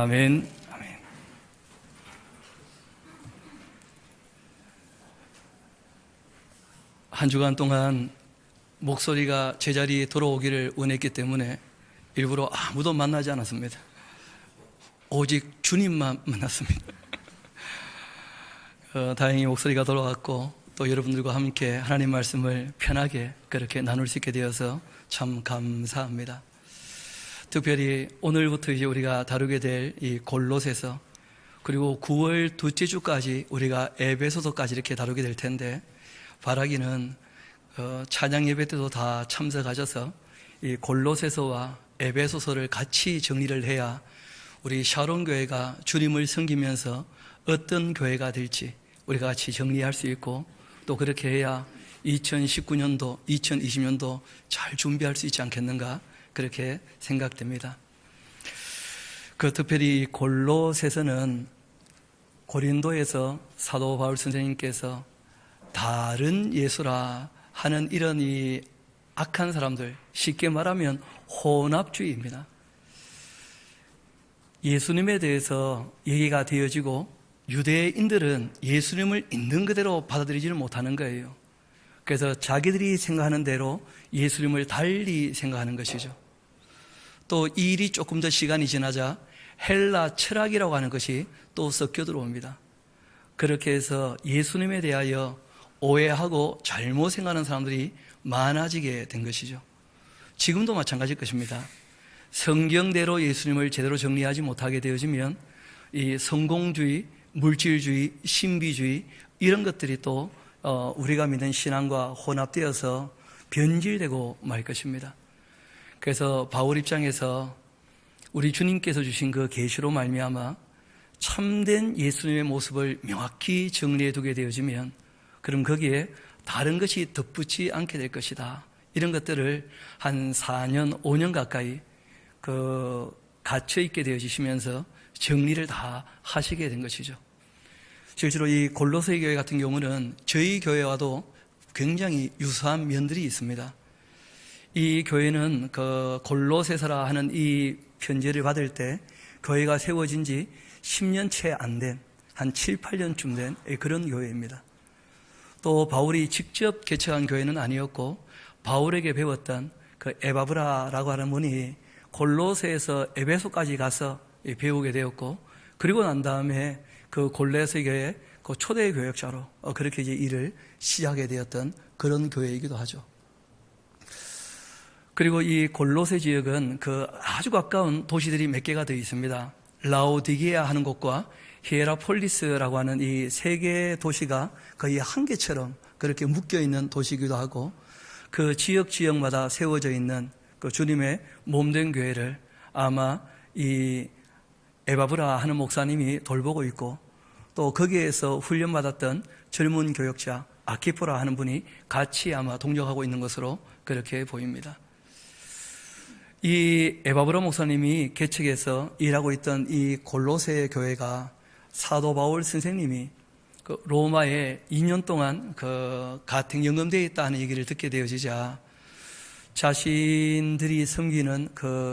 아멘. 아멘. 한 주간 동안 목소리가 제자리에 돌아오기를 원했기 때문에 일부러 아무도 만나지 않았습니다. 오직 주님만 만났습니다. 다행히 목소리가 돌아왔고 또 여러분들과 함께 하나님 말씀을 편하게 그렇게 나눌 수 있게 되어서 참 감사합니다. 특별히 오늘부터 이제 우리가 다루게 될 이 골로새서, 그리고 9월 둘째 주까지 우리가 에베소서까지 이렇게 다루게 될 텐데, 바라기는 찬양 예배 때도 다 참석하셔서 이 골로새서와 에베소서를 같이 정리를 해야 우리 샤론 교회가 주님을 섬기면서 어떤 교회가 될지 우리가 같이 정리할 수 있고, 또 그렇게 해야 2019년도, 2020년도 잘 준비할 수 있지 않겠는가, 그렇게 생각됩니다. 특별히 골로새서는 고린도에서 사도 바울 선생님께서 다른 예수라 하는 이런 이 악한 사람들, 쉽게 말하면 혼합주의입니다. 예수님에 대해서 얘기가 되어지고 유대인들은 예수님을 있는 그대로 받아들이지를 못하는 거예요. 그래서 자기들이 생각하는 대로 예수님을 달리 생각하는 것이죠. 또 이 일이 조금 더 시간이 지나자 헬라 철학이라고 하는 것이 또 섞여 들어옵니다. 그렇게 해서 예수님에 대하여 오해하고 잘못 생각하는 사람들이 많아지게 된 것이죠. 지금도 마찬가지일 것입니다. 성경대로 예수님을 제대로 정리하지 못하게 되어지면 이 성공주의, 물질주의, 신비주의 이런 것들이 또 우리가 믿는 신앙과 혼합되어서 변질되고 말 것입니다. 그래서 바울 입장에서 우리 주님께서 주신 그 계시로 말미암아 참된 예수님의 모습을 명확히 정리해 두게 되어지면, 그럼 거기에 다른 것이 덧붙지 않게 될 것이다. 이런 것들을 한 4년, 5년 가까이 갇혀 있게 되어지시면서 정리를 다 하시게 된 것이죠. 실제로 이 골로새 교회 같은 경우는 저희 교회와도 굉장히 유사한 면들이 있습니다. 이 교회는 골로새서라 하는 이 편지를 받을 때 교회가 세워진 지 10년 채 안 된, 한 7, 8년쯤 된 그런 교회입니다. 또 바울이 직접 개척한 교회는 아니었고, 바울에게 배웠던 에바브라라고 하는 분이 골로새에서 에베소까지 가서 배우게 되었고, 그리고 난 다음에 골로새 교회 초대 교역자로 그렇게 이제 일을 시작하게 되었던 그런 교회이기도 하죠. 그리고 이 골로새 지역은 아주 가까운 도시들이 몇 개가 되어 있습니다. 라오디게아 하는 곳과 히에라폴리스라고 하는 이 세 개의 도시가 거의 한 개처럼 그렇게 묶여 있는 도시이기도 하고, 그 지역마다 세워져 있는 주님의 몸된 교회를 아마 이 에바브라 하는 목사님이 돌보고 있고, 또 거기에서 훈련받았던 젊은 교역자 아키포라 하는 분이 같이 아마 동력하고 있는 것으로 그렇게 보입니다. 이 에바브라 목사님이 개척해서 일하고 있던 이 골로새 교회가 사도 바울 선생님이 로마에 2년 동안 가택 연금되어 있다는 얘기를 듣게 되어지자, 자신들이 섬기는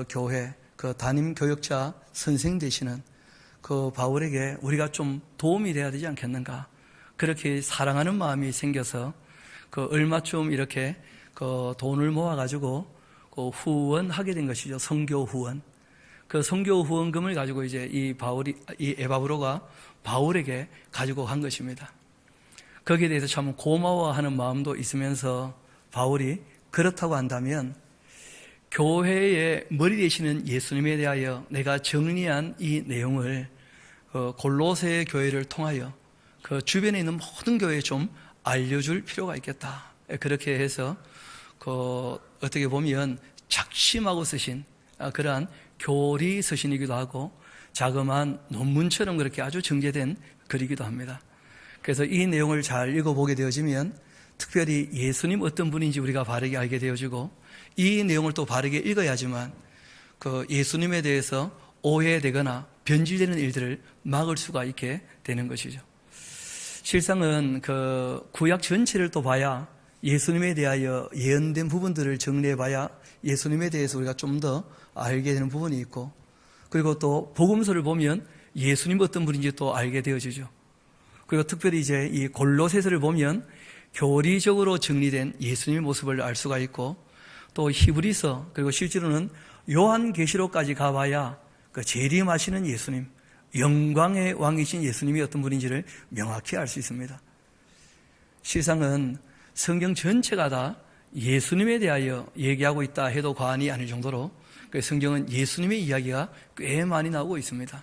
교회, 담임 교역자 선생 되시는 바울에게 우리가 좀 도움이 돼야 되지 않겠는가, 그렇게 사랑하는 마음이 생겨서 얼마쯤 이렇게 돈을 모아가지고 후원하게 된 것이죠. 선교 후원. 선교 후원금을 가지고 이제 이 에바브로가 바울에게 가지고 간 것입니다. 거기에 대해서 참 고마워하는 마음도 있으면서 바울이 그렇다고 한다면 교회의 머리 되시는 예수님에 대하여 내가 정리한 이 내용을 골로새 교회를 통하여 주변에 있는 모든 교회에 좀 알려줄 필요가 있겠다. 그렇게 해서 어떻게 보면 작심하고 쓰신 그러한 교리 서신이기도 하고, 자그마한 논문처럼 그렇게 아주 정제된 글이기도 합니다. 그래서 이 내용을 잘 읽어보게 되어지면 특별히 예수님 어떤 분인지 우리가 바르게 알게 되어지고, 이 내용을 또 바르게 읽어야지만 예수님에 대해서 오해되거나 변질되는 일들을 막을 수가 있게 되는 것이죠. 실상은 구약 전체를 또 봐야, 예수님에 대하여 예언된 부분들을 정리해봐야 예수님에 대해서 우리가 좀 더 알게 되는 부분이 있고, 그리고 또 복음서를 보면 예수님 어떤 분인지 또 알게 되어지죠. 그리고 특별히 이제 이 골로새서를 보면 교리적으로 정리된 예수님의 모습을 알 수가 있고, 또 히브리서, 그리고 실제로는 요한계시록까지 가봐야 그 재림하시는 예수님, 영광의 왕이신 예수님이 어떤 분인지를 명확히 알 수 있습니다. 실상은 성경 전체가 다 예수님에 대하여 얘기하고 있다 해도 과언이 아닐 정도로 성경은 예수님의 이야기가 꽤 많이 나오고 있습니다.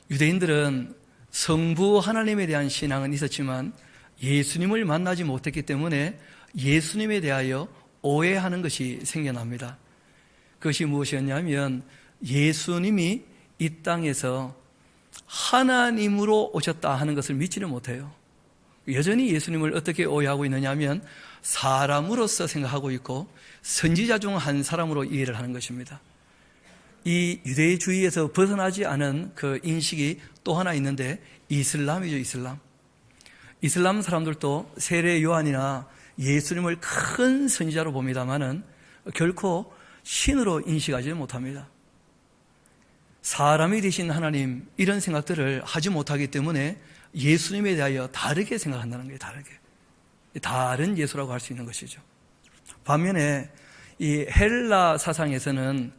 유대인들은 성부 하나님에 대한 신앙은 있었지만 예수님을 만나지 못했기 때문에 예수님에 대하여 오해하는 것이 생겨납니다. 그것이 무엇이었냐면 예수님이 이 땅에서 하나님으로 오셨다 하는 것을 믿지는 못해요. 여전히 예수님을 어떻게 오해하고 있느냐 하면 사람으로서 생각하고 있고 선지자 중 한 사람으로 이해를 하는 것입니다. 이 유대주의에서 벗어나지 않은 그 인식이 또 하나 있는데 이슬람이죠. 이슬람 사람들도 세례 요한이나 예수님을 큰 선지자로 봅니다만은 결코 신으로 인식하지 못합니다. 사람이 되신 하나님, 이런 생각들을 하지 못하기 때문에 예수님에 대하여 다르게 생각한다는 거예요. 다른 예수라고 할 수 있는 것이죠. 반면에 이 헬라 사상에서는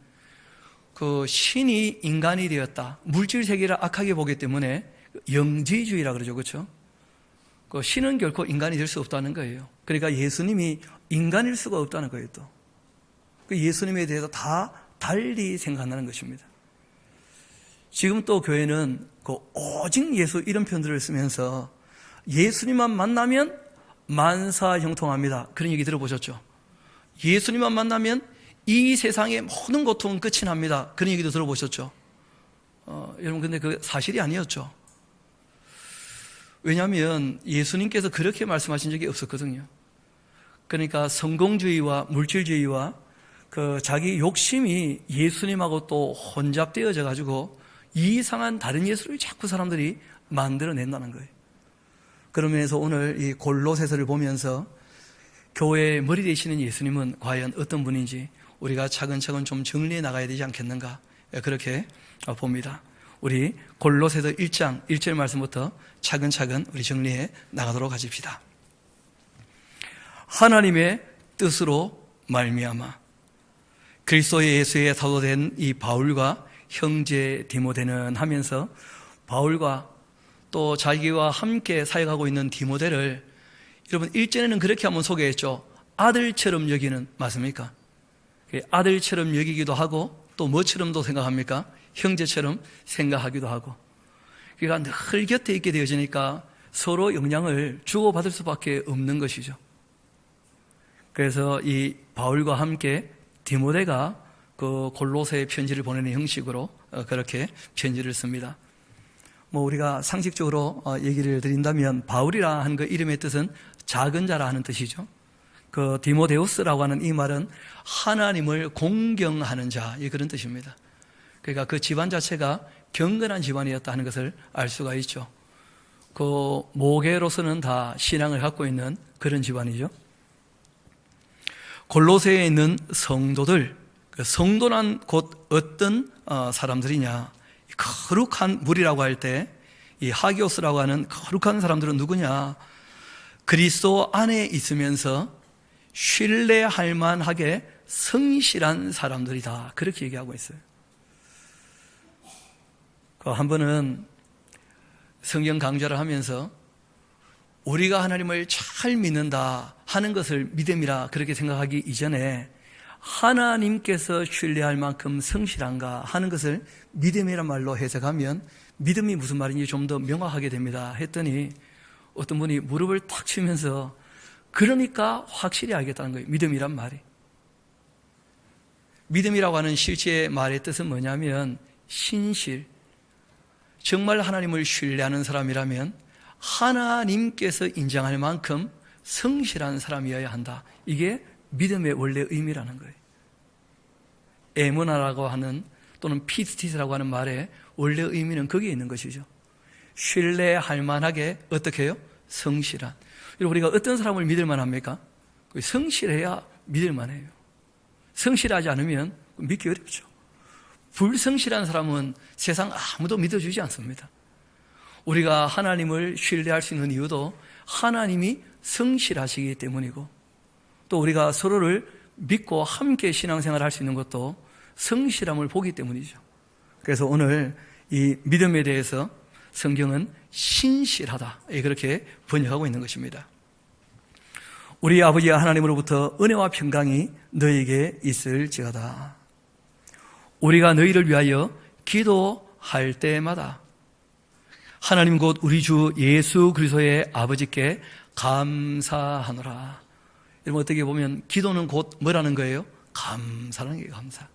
그 신이 인간이 되었다, 물질 세계를 악하게 보기 때문에 영지주의라 그러죠. 그렇죠? 그 신은 결코 인간이 될 수 없다는 거예요. 그러니까 예수님이 인간일 수가 없다는 거예요. 또 그 예수님에 대해서 다 달리 생각한다는 것입니다. 지금 또 교회는 그 오직 예수 이런 표현들을 쓰면서 예수님만 만나면 만사형통합니다, 그런 얘기 들어보셨죠? 예수님만 만나면 이 세상의 모든 고통은 끝이 납니다, 그런 얘기도 들어보셨죠? 여러분, 근데 그 사실이 아니었죠. 왜냐하면 예수님께서 그렇게 말씀하신 적이 없었거든요. 그러니까 성공주의와 물질주의와 그 자기 욕심이 예수님하고 또 혼잡되어져 가지고 이상한 다른 예수를 자꾸 사람들이 만들어낸다는 거예요. 그런 면에서 오늘 이 골로새서를 보면서 교회의 머리 되시는 예수님은 과연 어떤 분인지 우리가 차근차근 좀 정리해 나가야 되지 않겠는가, 그렇게 봅니다. 우리 골로새서 1장 1절 말씀부터 차근차근 우리 정리해 나가도록 하십시다. 하나님의 뜻으로 말미암아 그리스도 예수의 사도된 이 바울과 형제 디모데는 하면서 바울과 또 자기와 함께 사역하고 있는 디모데를, 여러분 1절에는 그렇게 한번 소개했죠. 아들처럼 여기는, 맞습니까? 아들처럼 여기기도 하고 또 뭐처럼도 생각합니까? 형제처럼 생각하기도 하고. 그러니까 늘 곁에 있게 되어지니까 서로 영향을 주고받을 수밖에 없는 것이죠. 그래서 이 바울과 함께 디모데가 그 골로새 편지를 보내는 형식으로 그렇게 편지를 씁니다. 뭐 우리가 상식적으로 얘기를 드린다면 바울이라 하는 그 이름의 뜻은 작은 자라 하는 뜻이죠. 그 디모데우스라고 하는 이 말은 하나님을 공경하는 자, 그런 뜻입니다. 그러니까 그 집안 자체가 경건한 집안이었다 하는 것을 알 수가 있죠. 그 모계로서는 다 신앙을 갖고 있는 그런 집안이죠. 골로새에 있는 성도들, 성도란 곧 어떤 사람들이냐, 거룩한 무리라고 할 때 이 하기오스라고 하는 거룩한 사람들은 누구냐? 그리스도 안에 있으면서 신뢰할 만하게 성실한 사람들이다, 그렇게 얘기하고 있어요. 한 번은 성경 강좌를 하면서 우리가 하나님을 잘 믿는다 하는 것을 믿음이라 그렇게 생각하기 이전에 하나님께서 신뢰할 만큼 성실한가 하는 것을 믿음이란 말로 해석하면 믿음이 무슨 말인지 좀 더 명확하게 됩니다 했더니 어떤 분이 무릎을 탁 치면서 그러니까 확실히 알겠다는 거예요. 믿음이란 말이. 믿음이라고 하는 실제 말의 뜻은 뭐냐면 신실, 정말 하나님을 신뢰하는 사람이라면 하나님께서 인정할 만큼 성실한 사람이어야 한다. 이게 믿음의 원래 의미라는 거예요. 에무나라고 하는 또는 피스티스라고 하는 말의 원래 의미는 거기에 있는 것이죠. 신뢰할 만하게 어떻게 해요? 성실한. 우리가 어떤 사람을 믿을 만합니까? 성실해야 믿을 만해요. 성실하지 않으면 믿기 어렵죠. 불성실한 사람은 세상 아무도 믿어주지 않습니다. 우리가 하나님을 신뢰할 수 있는 이유도 하나님이 성실하시기 때문이고, 또 우리가 서로를 믿고 함께 신앙생활을 할 수 있는 것도 성실함을 보기 때문이죠. 그래서 오늘 이 믿음에 대해서 성경은 신실하다, 그렇게 번역하고 있는 것입니다. 우리 아버지 하나님으로부터 은혜와 평강이 너희에게 있을지어다. 우리가 너희를 위하여 기도할 때마다 하나님 곧 우리 주 예수 그리스도의 아버지께 감사하노라. 여러분, 어떻게 보면 기도는 곧 뭐라는 거예요? 감사라는 게 감사.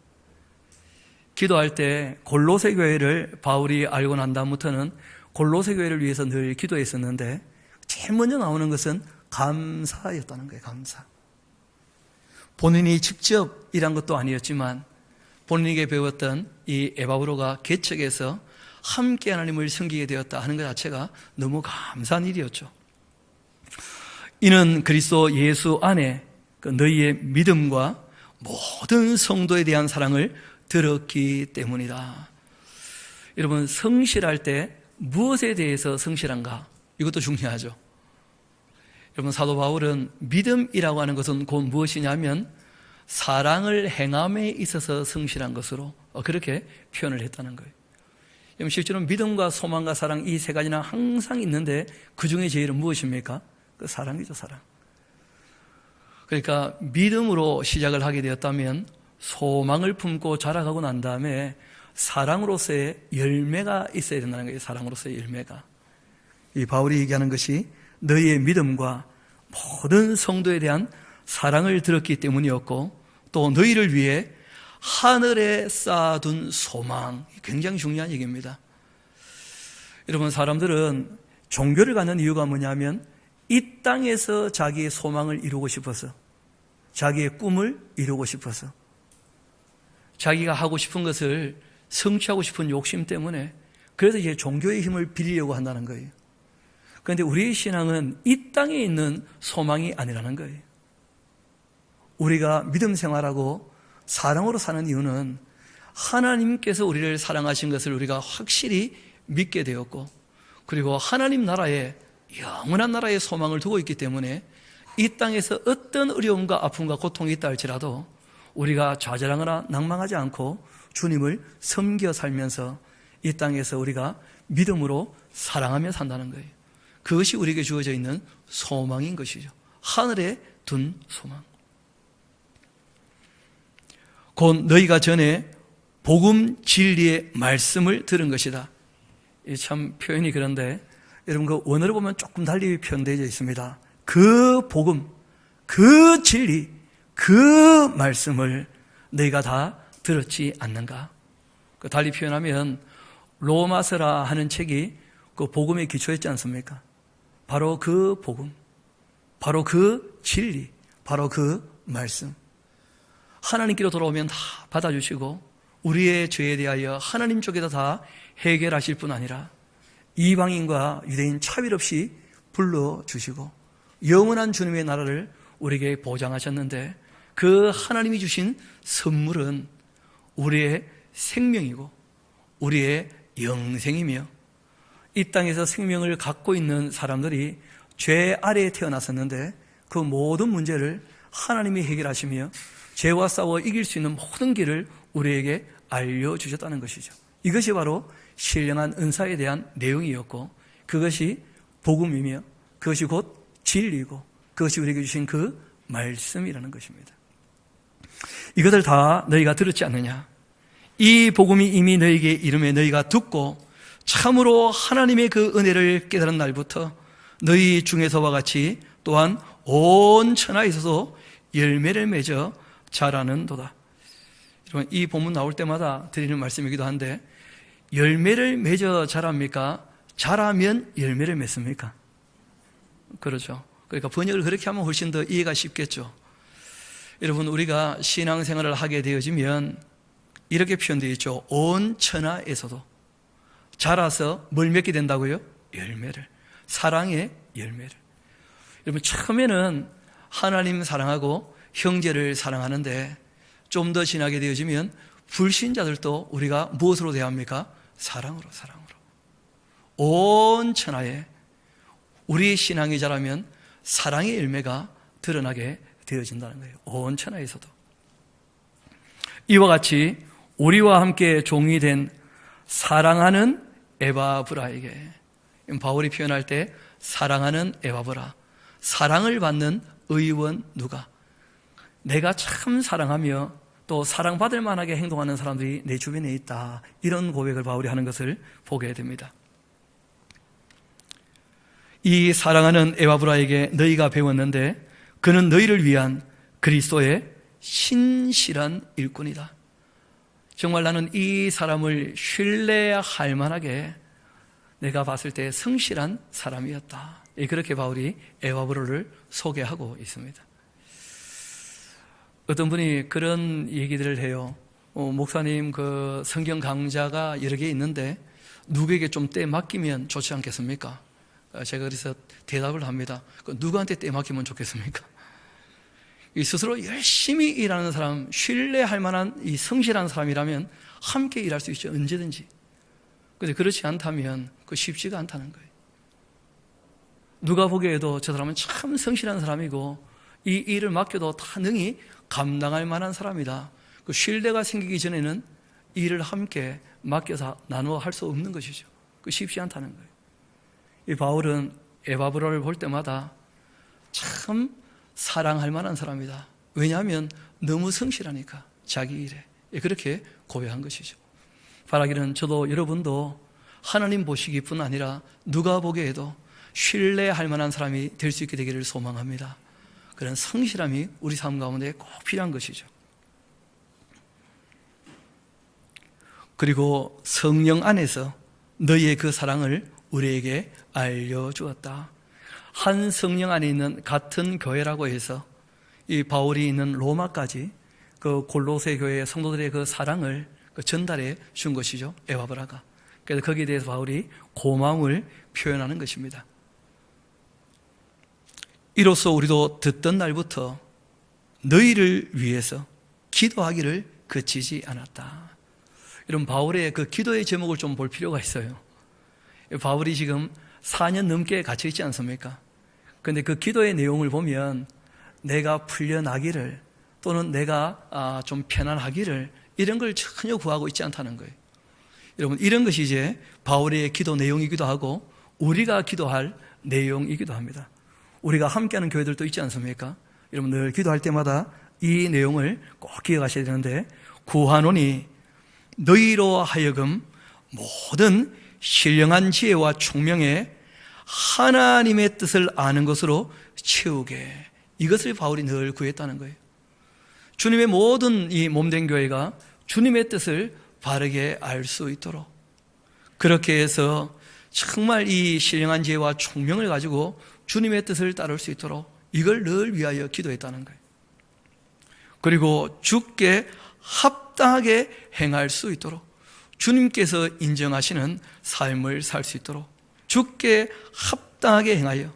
기도할 때 골로새 교회를 바울이 알고 난 다음부터는 골로새 교회를 위해서 늘 기도했었는데, 제일 먼저 나오는 것은 감사였다는 거예요. 감사. 본인이 직접 일한 것도 아니었지만 본인에게 배웠던 이 에바브로가 개척해서 함께 하나님을 섬기게 되었다 하는 것 자체가 너무 감사한 일이었죠. 이는 그리스도 예수 안에 너희의 믿음과 모든 성도에 대한 사랑을 들었기 때문이다. 여러분, 성실할 때 무엇에 대해서 성실한가? 이것도 중요하죠. 여러분, 사도 바울은 믿음이라고 하는 것은 곧 무엇이냐면 사랑을 행함에 있어서 성실한 것으로 그렇게 표현을 했다는 거예요. 여러분, 실제로 믿음과 소망과 사랑, 이 세 가지는 항상 있는데 그 중에 제일은 무엇입니까? 그 사랑이죠, 사랑. 그러니까 믿음으로 시작을 하게 되었다면 소망을 품고 자라가고 난 다음에 사랑으로서의 열매가 있어야 된다는 거예요. 사랑으로서의 열매가. 이 바울이 얘기하는 것이 너희의 믿음과 모든 성도에 대한 사랑을 들었기 때문이었고, 또 너희를 위해 하늘에 쌓아둔 소망, 굉장히 중요한 얘기입니다. 여러분, 사람들은 종교를 갖는 이유가 뭐냐면 이 땅에서 자기의 소망을 이루고 싶어서, 자기의 꿈을 이루고 싶어서, 자기가 하고 싶은 것을 성취하고 싶은 욕심 때문에, 그래서 이제 종교의 힘을 빌리려고 한다는 거예요. 그런데 우리의 신앙은 이 땅에 있는 소망이 아니라는 거예요. 우리가 믿음 생활하고 사랑으로 사는 이유는 하나님께서 우리를 사랑하신 것을 우리가 확실히 믿게 되었고, 그리고 하나님 나라에, 영원한 나라의 소망을 두고 있기 때문에 이 땅에서 어떤 어려움과 아픔과 고통이 있다 할지라도 우리가 좌절하거나 낭망하지 않고 주님을 섬겨 살면서 이 땅에서 우리가 믿음으로 사랑하며 산다는 거예요. 그것이 우리에게 주어져 있는 소망인 것이죠. 하늘에 둔 소망. 곧 너희가 전에 복음 진리의 말씀을 들은 것이다. 참 표현이 그런데 여러분, 그 원어로 보면 조금 달리 표현되어 있습니다. 그 복음, 그 진리, 그 말씀을 너희가 다 들었지 않는가? 그 달리 표현하면 로마서라 하는 책이 그 복음의 기초였지 않습니까? 바로 그 복음, 바로 그 진리, 바로 그 말씀. 하나님께로 돌아오면 다 받아주시고 우리의 죄에 대하여 하나님 쪽에서 다 해결하실 뿐 아니라 이방인과 유대인 차별 없이 불러주시고 영원한 주님의 나라를 우리에게 보장하셨는데, 그 하나님이 주신 선물은 우리의 생명이고 우리의 영생이며, 이 땅에서 생명을 갖고 있는 사람들이 죄 아래에 태어났었는데 그 모든 문제를 하나님이 해결하시며 죄와 싸워 이길 수 있는 모든 길을 우리에게 알려주셨다는 것이죠. 이것이 바로 신령한 은사에 대한 내용이었고, 그것이 복음이며 그것이 곧 진리고 그것이 우리에게 주신 그 말씀이라는 것입니다. 이것을 다 너희가 들었지 않느냐? 이 복음이 이미 너희에게 이름에 너희가 듣고 참으로 하나님의 그 은혜를 깨달은 날부터 너희 중에서와 같이 또한 온 천하에 있어서 열매를 맺어 자라는도다. 여러분, 이 본문 나올 때마다 드리는 말씀이기도 한데, 열매를 맺어 자랍니까? 자라면 열매를 맺습니까? 그렇죠. 그러니까 번역을 그렇게 하면 훨씬 더 이해가 쉽겠죠. 여러분, 우리가 신앙생활을 하게 되어지면 이렇게 표현되어 있죠. 온 천하에서도 자라서 뭘 맺게 된다고요? 열매를. 사랑의 열매를. 여러분, 처음에는 하나님 사랑하고 형제를 사랑하는데 좀 더 지나게 되어지면 불신자들도 우리가 무엇으로 대합니까? 사랑으로. 온 천하에 우리의 신앙이 자라면 사랑의 열매가 드러나게 되어진다는 거예요. 온 천하에서도. 이와 같이 우리와 함께 종이 된 사랑하는 에바브라에게, 바울이 표현할 때 사랑하는 에바브라, 사랑을 받는 의원 누가, 내가 참 사랑하며 또 사랑받을 만하게 행동하는 사람들이 내 주변에 있다, 이런 고백을 바울이 하는 것을 보게 됩니다. 이 사랑하는 에바브라에게 너희가 배웠는데 그는 너희를 위한 그리스도의 신실한 일꾼이다. 정말 나는 이 사람을 신뢰할 만하게 내가 봤을 때 성실한 사람이었다. 그렇게 바울이 에바브라를 소개하고 있습니다. 어떤 분이 그런 얘기들을 해요. 목사님, 그 성경 강좌가 여러 개 있는데 누구에게 좀 때 맡기면 좋지 않겠습니까? 제가 그래서 대답을 합니다. 누구한테 때 맡기면 좋겠습니까? 이 스스로 열심히 일하는 사람, 신뢰할 만한 이 성실한 사람이라면 함께 일할 수 있죠. 언제든지. 그런데 그렇지 않다면 그 쉽지가 않다는 거예요. 누가 보기에도 저 사람은 참 성실한 사람이고 이 일을 맡겨도 다 능히 감당할 만한 사람이다. 그 신뢰가 생기기 전에는 일을 함께 맡겨서 나누어 할 수 없는 것이죠. 그 쉽지 않다는 거예요. 이 바울은 에바브라를 볼 때마다 참 사랑할 만한 사람이다. 왜냐하면 너무 성실하니까 자기 일에. 그렇게 고백한 것이죠. 바라기는 저도 여러분도 하나님 보시기뿐 아니라 누가 보기에도 신뢰할 만한 사람이 될 수 있게 되기를 소망합니다. 그런 성실함이 우리 삶 가운데 꼭 필요한 것이죠. 그리고 성령 안에서 너희의 그 사랑을 우리에게 알려주었다. 한 성령 안에 있는 같은 교회라고 해서 이 바울이 있는 로마까지 그 골로새 교회의 성도들의 그 사랑을 전달해 준 것이죠. 에바브라가. 그래서 거기에 대해서 바울이 고마움을 표현하는 것입니다. 이로써 우리도 듣던 날부터 너희를 위해서 기도하기를 그치지 않았다. 이런 바울의 그 기도의 제목을 좀 볼 필요가 있어요. 바울이 지금 4년 넘게 갇혀 있지 않습니까? 그런데 그 기도의 내용을 보면 내가 풀려나기를 또는 내가 좀 편안하기를 이런 걸 전혀 구하고 있지 않다는 거예요. 여러분, 이런 것이 이제 바울의 기도 내용이기도 하고 우리가 기도할 내용이기도 합니다. 우리가 함께하는 교회들도 있지 않습니까? 여러분, 늘 기도할 때마다 이 내용을 꼭 기억하셔야 되는데, 구하노니 너희로 하여금 모든 신령한 지혜와 총명에 하나님의 뜻을 아는 것으로 채우게. 이것을 바울이 늘 구했다는 거예요. 주님의 모든 이 몸된 교회가 주님의 뜻을 바르게 알 수 있도록, 그렇게 해서 정말 이 신령한 지혜와 총명을 가지고 주님의 뜻을 따를 수 있도록 이걸 늘 위하여 기도했다는 거예요. 그리고 주께 합당하게 행할 수 있도록, 주님께서 인정하시는 삶을 살 수 있도록 주께 합당하게 행하여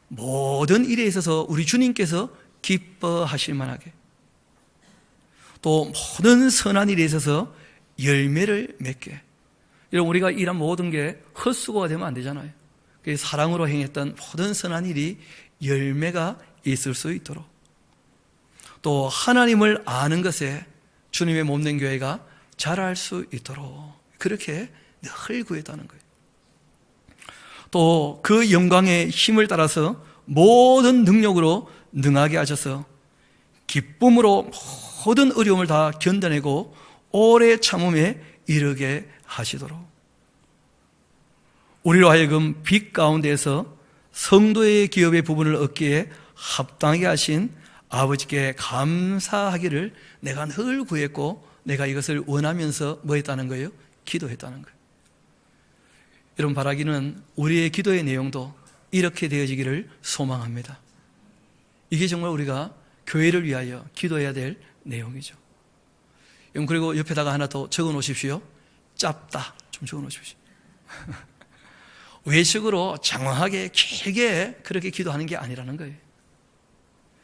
모든 일에 있어서 우리 주님께서 기뻐하실 만하게, 또 모든 선한 일에 있어서 열매를 맺게. 여러분, 우리가 일한 모든 게 헛수고가 되면 안 되잖아요. 사랑으로 행했던 모든 선한 일이 열매가 있을 수 있도록, 또 하나님을 아는 것에 주님의 몸된 교회가 자랄 수 있도록 그렇게 늘 구했다는 거예요. 또 그 영광의 힘을 따라서 모든 능력으로 능하게 하셔서 기쁨으로 모든 어려움을 다 견뎌내고 오래 참음에 이르게 하시도록, 우리로 하여금 빛 가운데에서 성도의 기업의 부분을 얻기에 합당하게 하신 아버지께 감사하기를 내가 늘 구했고 내가 이것을 원하면서 뭐 했다는 거예요? 기도했다는 거예요. 여러분, 바라기는 우리의 기도의 내용도 이렇게 되어지기를 소망합니다. 이게 정말 우리가 교회를 위하여 기도해야 될 내용이죠. 여러분, 그리고 옆에다가 하나 더 적어 놓으십시오. 짧다 좀 적어 놓으십시오. 외식으로 장황하게 길게 그렇게 기도하는 게 아니라는 거예요.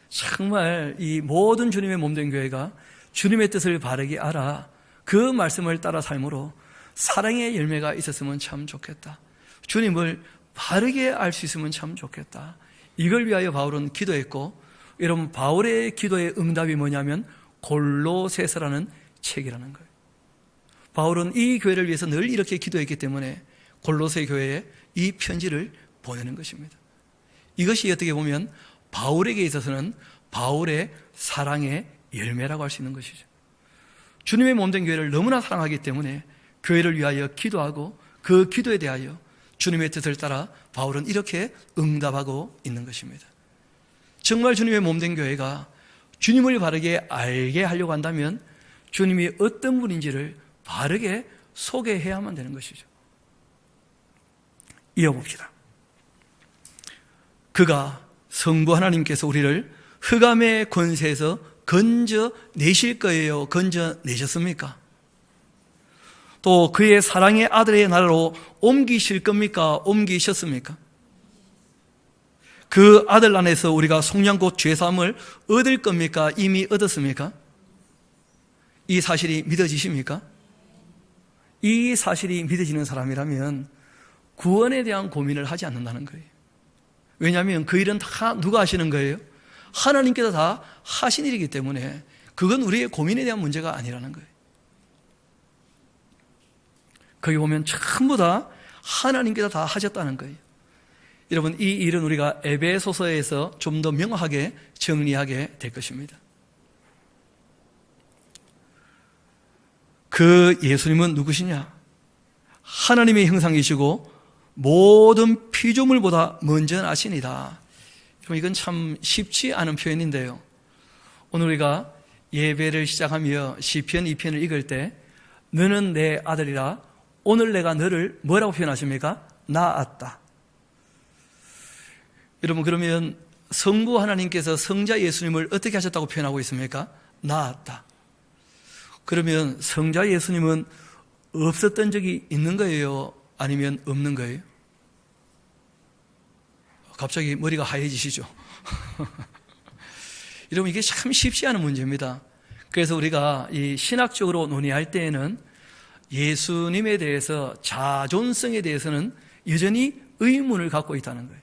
정말 이 모든 주님의 몸된 교회가 주님의 뜻을 바르게 알아 그 말씀을 따라 삶으로 사랑의 열매가 있었으면 참 좋겠다. 주님을 바르게 알 수 있으면 참 좋겠다. 이걸 위하여 바울은 기도했고, 여러분 바울의 기도의 응답이 뭐냐면 골로새서라는 책이라는 거예요. 바울은 이 교회를 위해서 늘 이렇게 기도했기 때문에 골로새 교회에 이 편지를 보내는 것입니다. 이것이 어떻게 보면 바울에게 있어서는 바울의 사랑의 열매라고 할 수 있는 것이죠. 주님의 몸된 교회를 너무나 사랑하기 때문에 교회를 위하여 기도하고 그 기도에 대하여 주님의 뜻을 따라 바울은 이렇게 응답하고 있는 것입니다. 정말 주님의 몸된 교회가 주님을 바르게 알게 하려고 한다면 주님이 어떤 분인지를 바르게 소개해야만 되는 것이죠. 이어봅시다. 그가 성부 하나님께서 우리를 흑암의 권세에서 건져내실 거예요. 건져내셨습니까? 또 그의 사랑의 아들의 나라로 옮기실 겁니까? 옮기셨습니까? 그 아들 안에서 우리가 속량 곧 죄사함을 얻을 겁니까? 이미 얻었습니까? 이 사실이 믿어지십니까? 이 사실이 믿어지는 사람이라면 구원에 대한 고민을 하지 않는다는 거예요. 왜냐하면 그 일은 다 누가 하시는 거예요? 하나님께서 다 하신 일이기 때문에 그건 우리의 고민에 대한 문제가 아니라는 거예요. 거기 보면 전부 다 하나님께서 다 하셨다는 거예요. 여러분, 이 일은 우리가 에베소서에서 좀 더 명확하게 정리하게 될 것입니다. 그 예수님은 누구시냐? 하나님의 형상이시고 모든 피조물보다 먼저 나시니다. 이건 참 쉽지 않은 표현인데요. 오늘 우리가 예배를 시작하며 시편 2편을 읽을 때 너는 내 아들이라 오늘 내가 너를 뭐라고 표현하십니까? 낳았다. 여러분, 그러면 성부 하나님께서 성자 예수님을 어떻게 하셨다고 표현하고 있습니까? 낳았다. 그러면 성자 예수님은 없었던 적이 있는 거예요? 아니면 없는 거예요? 갑자기 머리가 하얘지시죠? 여러분, 이게 참 쉽지 않은 문제입니다. 그래서 우리가 이 신학적으로 논의할 때에는 예수님에 대해서, 자존성에 대해서는 여전히 의문을 갖고 있다는 거예요.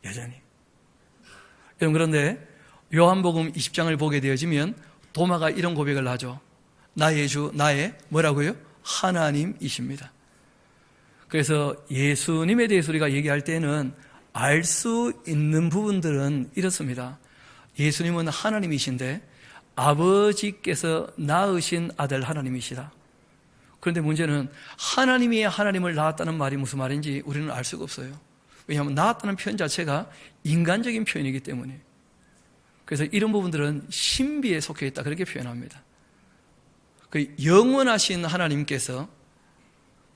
여전히. 여러분, 그런데 요한복음 20장을 보게 되어지면 도마가 이런 고백을 하죠. 나의 주, 나의 뭐라고요? 하나님이십니다. 그래서 예수님에 대해서 우리가 얘기할 때는 알 수 있는 부분들은 이렇습니다. 예수님은 하나님이신데 아버지께서 낳으신 아들 하나님이시다. 그런데 문제는 하나님이 하나님을 낳았다는 말이 무슨 말인지 우리는 알 수가 없어요. 왜냐하면 낳았다는 표현 자체가 인간적인 표현이기 때문에. 그래서 이런 부분들은 신비에 속해 있다, 그렇게 표현합니다. 그 영원하신 하나님께서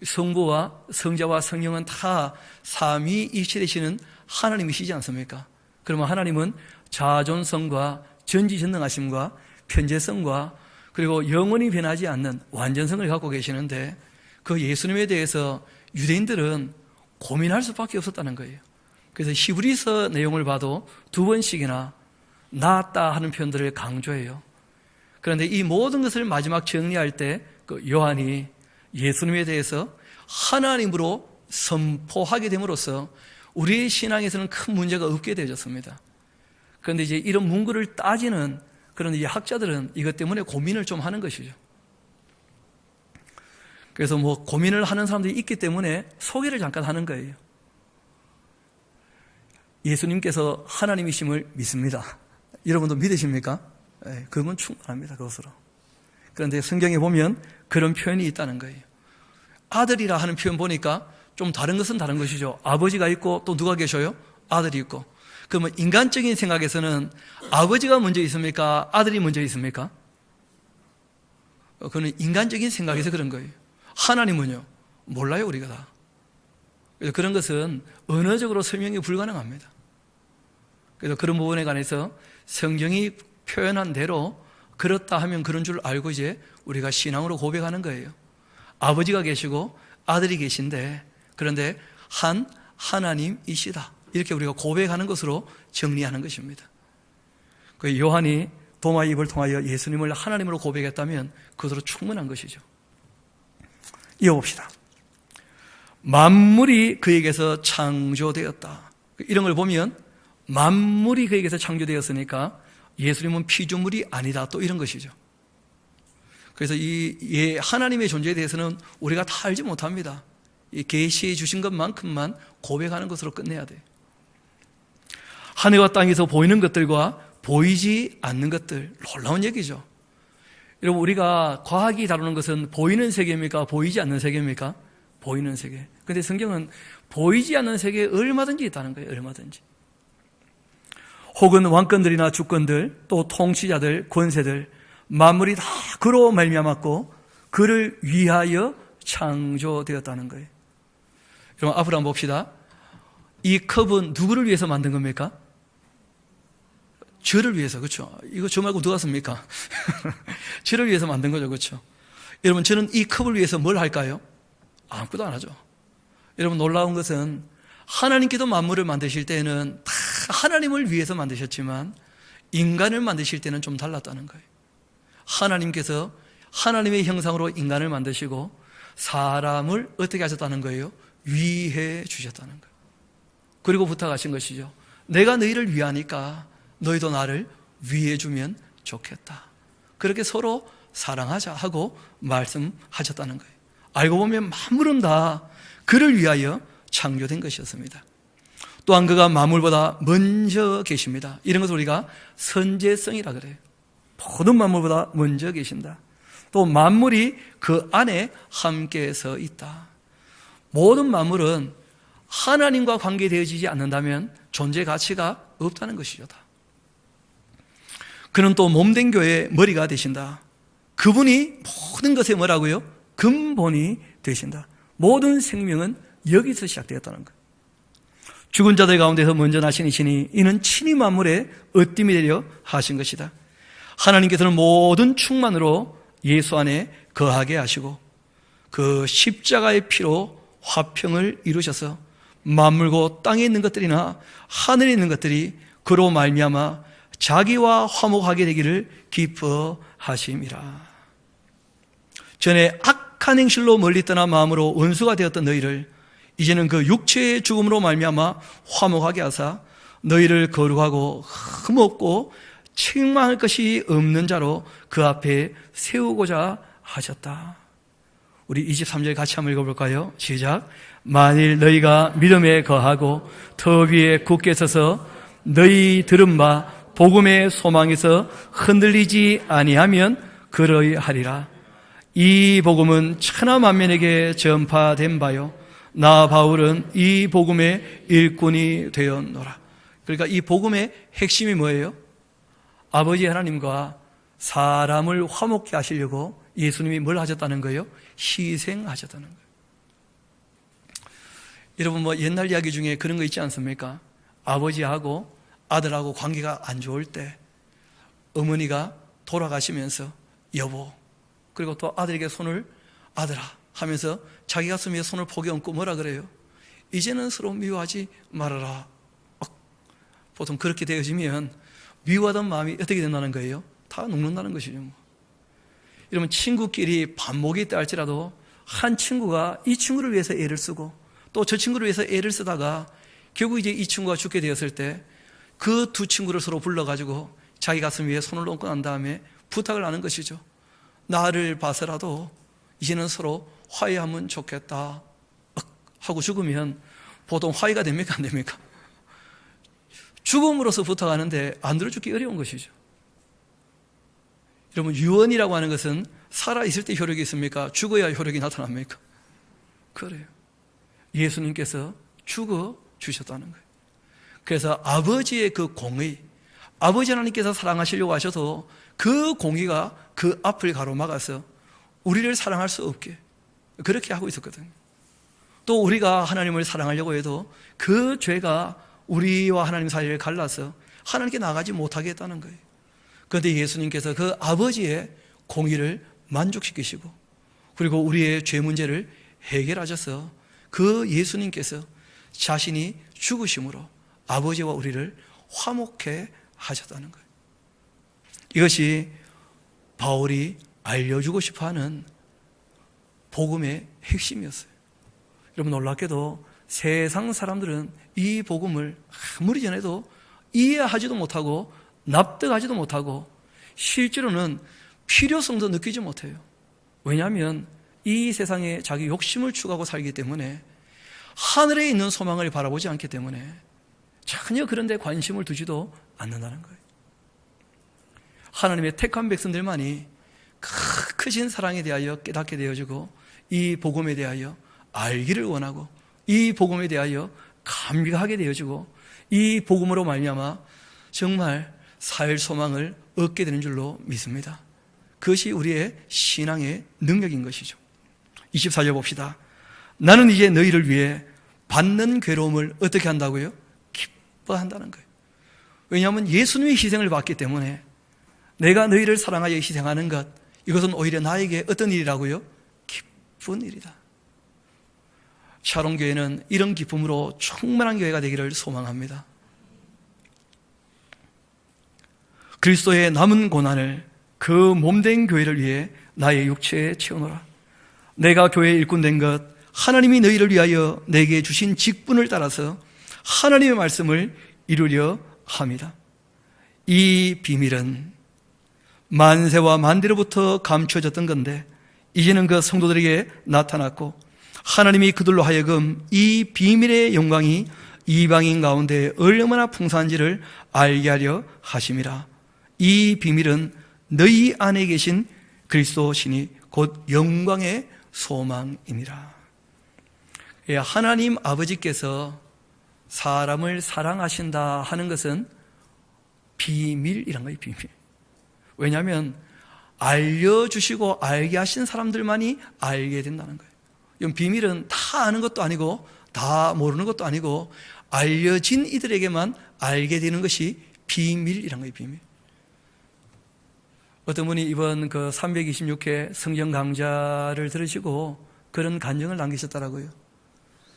성부와 성자와 성령은 다 삼위일체 되시는 하나님이시지 않습니까? 그러면 하나님은 자존성과 전지전능하심과 편재성과 그리고 영원히 변하지 않는 완전성을 갖고 계시는데 그 예수님에 대해서 유대인들은 고민할 수밖에 없었다는 거예요. 그래서 히브리서 내용을 봐도 2번씩이나 낳았다 하는 표현들을 강조해요. 그런데 이 모든 것을 마지막 정리할 때 그 요한이 예수님에 대해서 하나님으로 선포하게 됨으로써 우리의 신앙에서는 큰 문제가 없게 되어졌습니다. 그런데 이제 이런 문구를 따지는 그런 이제 학자들은 이것 때문에 고민을 좀 하는 것이죠. 그래서 뭐 고민을 하는 사람들이 있기 때문에 소개를 잠깐 하는 거예요. 예수님께서 하나님이심을 믿습니다. 여러분도 믿으십니까? 네, 그건 충분합니다. 그것으로. 그런데 성경에 보면 그런 표현이 있다는 거예요. 아들이라 하는 표현 보니까 좀 다른 것은 다른 것이죠. 아버지가 있고 또 누가 계셔요? 아들이 있고. 그러면 인간적인 생각에서는 아버지가 먼저 있습니까? 아들이 먼저 있습니까? 그건 인간적인 생각에서 그런 거예요. 하나님은요? 몰라요, 우리가 다. 그래서 그런 것은 언어적으로 설명이 불가능합니다. 그래서 그런 부분에 관해서 성경이 표현한 대로 그렇다 하면 그런 줄 알고 이제 우리가 신앙으로 고백하는 거예요. 아버지가 계시고 아들이 계신데 그런데 한 하나님이시다. 이렇게 우리가 고백하는 것으로 정리하는 것입니다. 그 요한이 도마의 입을 통하여 예수님을 하나님으로 고백했다면 그것으로 충분한 것이죠. 이어봅시다. 만물이 그에게서 창조되었다. 이런 걸 보면 만물이 그에게서 창조되었으니까 예수님은 피조물이 아니다, 또 이런 것이죠. 그래서 이 하나님의 존재에 대해서는 우리가 다 알지 못합니다. 이 계시해 주신 것만큼만 고백하는 것으로 끝내야 돼요. 하늘과 땅에서 보이는 것들과 보이지 않는 것들, 놀라운 얘기죠. 여러분, 우리가 과학이 다루는 것은 보이는 세계입니까? 보이지 않는 세계입니까? 보이는 세계. 그런데 성경은 보이지 않는 세계에 얼마든지 있다는 거예요. 얼마든지. 혹은 왕권들이나 주권들, 또 통치자들, 권세들, 만물이 다 그로 말미암았고 그를 위하여 창조되었다는 거예요. 여러분, 앞으로 한번 봅시다. 이 컵은 누구를 위해서 만든 겁니까? 저를 위해서, 그렇죠? 이거 저 말고 누가 씁니까? 저를 위해서 만든 거죠, 그렇죠? 여러분, 저는 이 컵을 위해서 뭘 할까요? 아무것도 안 하죠. 여러분, 놀라운 것은 하나님께도 만물을 만드실 때는 다 하나님을 위해서 만드셨지만 인간을 만드실 때는 좀 달랐다는 거예요. 하나님께서 하나님의 형상으로 인간을 만드시고 사람을 어떻게 하셨다는 거예요? 위해 주셨다는 거예요. 그리고 부탁하신 것이죠. 내가 너희를 위하니까 너희도 나를 위해 주면 좋겠다. 그렇게 서로 사랑하자 하고 말씀하셨다는 거예요. 알고 보면 만물은 다 그를 위하여 창조된 것이었습니다. 또한 그가 만물보다 먼저 계십니다. 이런 것을 우리가 선제성이라 그래요. 모든 만물보다 먼저 계신다. 또 만물이 그 안에 함께 서 있다. 모든 만물은 하나님과 관계되어지지 않는다면 존재 가치가 없다는 것이죠. 그는 또 몸된 교회의 머리가 되신다. 그분이 모든 것에 뭐라고요? 근본이 되신다. 모든 생명은 여기서 시작되었다는 거예요. 죽은 자들 가운데서 먼저 나신 이시니 이는 친히 만물의 으뜸이 되려 하신 것이다. 하나님께서는 모든 충만으로 예수 안에 거하게 하시고 그 십자가의 피로 화평을 이루셔서 만물고 땅에 있는 것들이나 하늘에 있는 것들이 그로 말미암아 자기와 화목하게 되기를 기뻐하심이라. 전에 악한 행실로 멀리 떠나 마음으로 원수가 되었던 너희를 이제는 그 육체의 죽음으로 말미암아 화목하게 하사 너희를 거룩하고 흠없고 책망할 것이 없는 자로 그 앞에 세우고자 하셨다. 우리 23절 같이 한번 읽어볼까요? 시작. 만일 너희가 믿음에 거하고 터 위에 굳게 서서 너희 들은 바 복음의 소망에서 흔들리지 아니하면 그러하리라. 이 복음은 천하 만민에게 전파된 바요 나 바울은 이 복음의 일꾼이 되었노라. 그러니까 이 복음의 핵심이 뭐예요? 아버지 하나님과 사람을 화목케 하시려고 예수님이 뭘 하셨다는 거예요? 희생하셨다는 거예요. 여러분, 뭐 옛날 이야기 중에 그런 거 있지 않습니까? 아버지하고 아들하고 관계가 안 좋을 때 어머니가 돌아가시면서 여보, 그리고 또 아들에게 손을 아들아 하면서 자기 가슴에 손을 포개 얹고 뭐라 그래요? 이제는 서로 미워하지 말아라. 보통 그렇게 되어지면 미워하던 마음이 어떻게 된다는 거예요? 다 녹는다는 것이죠. 여러분, 친구끼리 반목이 있다 할지라도 한 친구가 이 친구를 위해서 애를 쓰고 또 저 친구를 위해서 애를 쓰다가 결국 이제 이 친구가 죽게 되었을 때 그 두 친구를 서로 불러가지고 자기 가슴 위에 손을 얹고 난 다음에 부탁을 하는 것이죠. 나를 봐서라도 이제는 서로 화해하면 좋겠다 하고 죽으면 보통 화해가 됩니까? 안 됩니까? 죽음으로써 부탁하는데 안 들어주기 어려운 것이죠. 여러분, 유언이라고 하는 것은 살아있을 때 효력이 있습니까? 죽어야 효력이 나타납니까? 그래요. 예수님께서 죽어 주셨다는 거예요. 그래서 아버지의 그 공의, 아버지 하나님께서 사랑하시려고 하셔서 그 공의가 그 앞을 가로막아서 우리를 사랑할 수 없게 그렇게 하고 있었거든요. 또 우리가 하나님을 사랑하려고 해도 그 죄가 우리와 하나님 사이를 갈라서 하나님께 나가지 못하게 했다는 거예요. 그런데 예수님께서 그 아버지의 공의를 만족시키시고 그리고 우리의 죄 문제를 해결하셔서 그 예수님께서 자신이 죽으심으로 아버지와 우리를 화목해 하셨다는 거예요. 이것이 바울이 알려주고 싶어하는 복음의 핵심이었어요. 여러분, 놀랍게도 세상 사람들은 이 복음을 아무리 전해도 이해하지도 못하고 납득하지도 못하고 실제로는 필요성도 느끼지 못해요. 왜냐하면 이 세상에 자기 욕심을 추구하고 살기 때문에, 하늘에 있는 소망을 바라보지 않기 때문에 전혀 그런 데 관심을 두지도 않는다는 거예요. 하나님의 택한 백성들만이 크신 사랑에 대하여 깨닫게 되어지고, 이 복음에 대하여 알기를 원하고, 이 복음에 대하여 감격하게 되어지고, 이 복음으로 말미암아 정말 살 소망을 얻게 되는 줄로 믿습니다. 그것이 우리의 신앙의 능력인 것이죠. 24절 봅시다. 나는 이제 너희를 위해 받는 괴로움을 어떻게 한다고요? 기뻐한다는 거예요. 왜냐하면 예수님의 희생을 받기 때문에 내가 너희를 사랑하여 희생하는 것, 이것은 오히려 나에게 어떤 일이라고요? 기쁜 일이다. 샤론교회는 이런 기쁨으로 충만한 교회가 되기를 소망합니다. 그리스도의 남은 고난을 그 몸된 교회를 위해 나의 육체에 채우노라. 내가 교회의 일꾼 된 것, 하나님이 너희를 위하여 내게 주신 직분을 따라서 하나님의 말씀을 이루려 합니다. 이 비밀은 만세와 만대로부터 감춰졌던 건데 이제는 그 성도들에게 나타났고, 하나님이 그들로 하여금 이 비밀의 영광이 이방인 가운데 얼마나 풍성한지를 알게 하려 하심이라. 이 비밀은 너희 안에 계신 그리스도시니 곧 영광의 소망이니라. 하나님 아버지께서 사람을 사랑하신다 하는 것은 비밀이란 거예요. 비밀. 왜냐하면 알려주시고 알게 하신 사람들만이 알게 된다는 거예요. 이건 비밀은 다 아는 것도 아니고 다 모르는 것도 아니고 알려진 이들에게만 알게 되는 것이 비밀이란 거예요. 비밀. 어떤 분이 이번 그 326회 성경 강좌를 들으시고 그런 간증을 남기셨더라고요.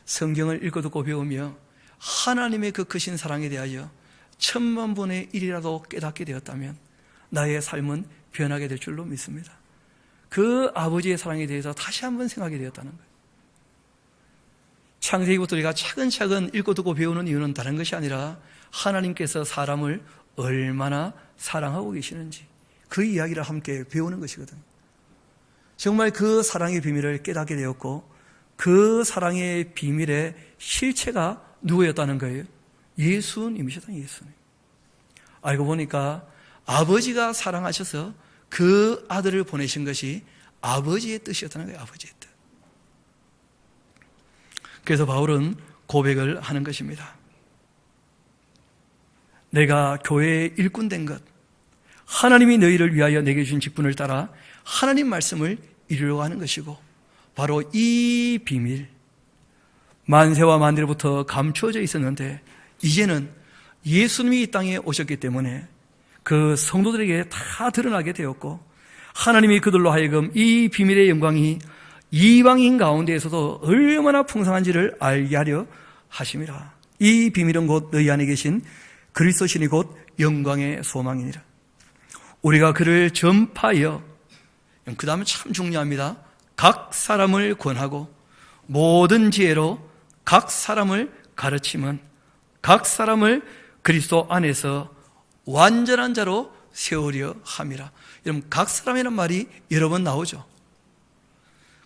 성경을 읽고 듣고 배우며 하나님의 그 크신 사랑에 대하여 1000만 분의 1이라도 깨닫게 되었다면 나의 삶은 변하게 될 줄로 믿습니다. 그 아버지의 사랑에 대해서 다시 한번 생각하게 되었다는 거예요. 창세기부터 우리가 차근차근 읽고 듣고 배우는 이유는 다른 것이 아니라 하나님께서 사람을 얼마나 사랑하고 계시는지 그 이야기를 함께 배우는 것이거든요. 정말 그 사랑의 비밀을 깨닫게 되었고, 그 사랑의 비밀의 실체가 누구였다는 거예요? 예수님이셨다. 예수님. 알고 보니까 아버지가 사랑하셔서 그 아들을 보내신 것이 아버지의 뜻이었다는 거예요. 아버지의 뜻. 그래서 바울은 고백을 하는 것입니다. 내가 교회의 일꾼 된 것, 하나님이 너희를 위하여 내게 주신 직분을 따라 하나님 말씀을 이루려고 하는 것이고, 바로 이 비밀, 만세와 만대로부터 감추어져 있었는데 이제는 예수님이 이 땅에 오셨기 때문에 그 성도들에게 다 드러나게 되었고, 하나님이 그들로 하여금 이 비밀의 영광이 이방인 가운데에서도 얼마나 풍성한지를 알게 하려 하심이라. 이 비밀은 곧 너희 안에 계신 그리스도시니 곧 영광의 소망이니라. 우리가 그를 전파하여, 그 다음에 참 중요합니다. 각 사람을 권하고 모든 지혜로 각 사람을 가르치면 각 사람을 그리스도 안에서 완전한 자로 세우려 함이라. 여러분, 각 사람이라는 말이 여러 번 나오죠.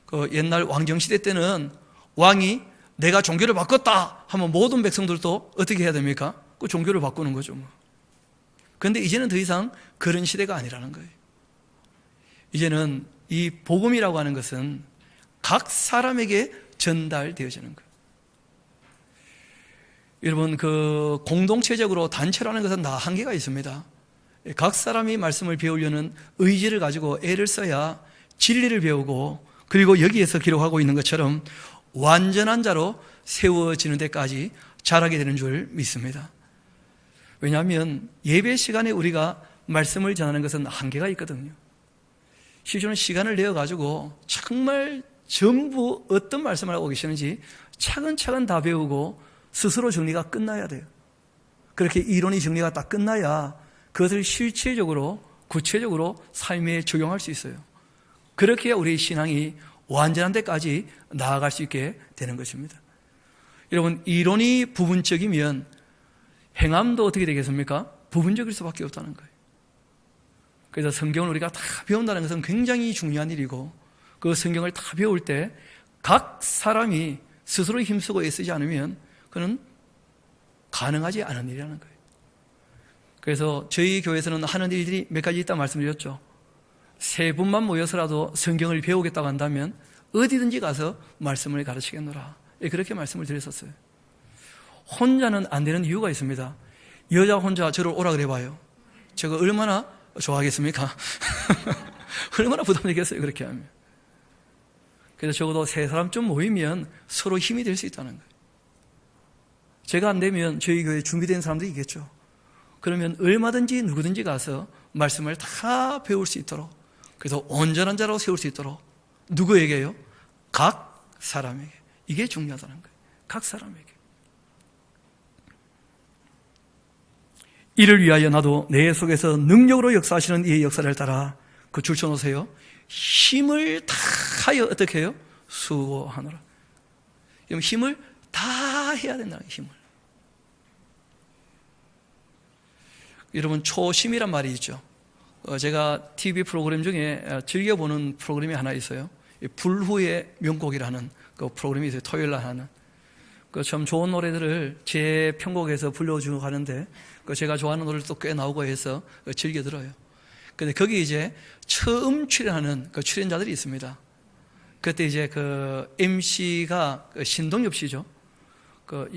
그 옛날 왕정시대 때는 왕이 내가 종교를 바꿨다 하면 모든 백성들도 어떻게 해야 됩니까? 그 종교를 바꾸는 거죠. 그런데 이제는 더 이상 그런 시대가 아니라는 거예요. 이제는 이 복음이라고 하는 것은 각 사람에게 전달되어지는 거예요. 여러분, 그 공동체적으로 단체로 하는 것은 다 한계가 있습니다. 각 사람이 말씀을 배우려는 의지를 가지고 애를 써야 진리를 배우고, 그리고 여기에서 기록하고 있는 것처럼 완전한 자로 세워지는 데까지 자라게 되는 줄 믿습니다. 왜냐하면 예배 시간에 우리가 말씀을 전하는 것은 한계가 있거든요. 실제로는 시간을 내어가지고 정말 전부 어떤 말씀을 하고 계시는지 차근차근 다 배우고 스스로 정리가 끝나야 돼요. 그렇게 이론이 정리가 딱 끝나야 그것을 실체적으로 구체적으로 삶에 적용할 수 있어요. 그렇게 우리의 신앙이 완전한 데까지 나아갈 수 있게 되는 것입니다. 여러분, 이론이 부분적이면 행함도 어떻게 되겠습니까? 부분적일 수밖에 없다는 거예요. 그래서 성경을 우리가 다 배운다는 것은 굉장히 중요한 일이고, 그 성경을 다 배울 때 각 사람이 스스로 힘쓰고 애쓰지 않으면 그는 가능하지 않은 일이라는 거예요. 그래서 저희 교회에서는 하는 일들이 몇 가지 있다고 말씀드렸죠. 세 분만 모여서라도 성경을 배우겠다고 한다면 어디든지 가서 말씀을 가르치겠노라, 그렇게 말씀을 드렸었어요. 혼자는 안 되는 이유가 있습니다. 여자 혼자 저를 오라 그래봐요. 제가 얼마나 좋아하겠습니까? 얼마나 부담되겠어요, 그렇게 하면. 그래서 적어도 세 사람쯤 모이면 서로 힘이 될 수 있다는 거예요. 제가 안 되면 저희 교회에 준비된 사람들이 있겠죠. 그러면 얼마든지 누구든지 가서 말씀을 다 배울 수 있도록, 그래서 온전한 자로 세울 수 있도록, 누구에게요? 각 사람에게. 이게 중요하다는 거예요. 각 사람에게. 이를 위하여 나도 내 속에서 능력으로 역사하시는 이의 역사를 따라, 그 줄 쳐놓으세요. 힘을 다하여 어떻게 해요? 수고하노라. 힘을 다 해야 된다는 거예요. 힘을. 여러분, 초심이란 말이 있죠. 제가 TV 프로그램 중에 즐겨보는 프로그램이 하나 있어요. 불후의 명곡이라는 그 프로그램이 있어요. 토요일날 하는. 그 참 좋은 노래들을 제 편곡에서 불러주고 가는데, 제가 좋아하는 노래도 꽤 나오고 해서 즐겨 들어요. 근데 거기 이제 처음 출연하는 그 출연자들이 있습니다. 그때 이제 그 MC가 신동엽 씨죠.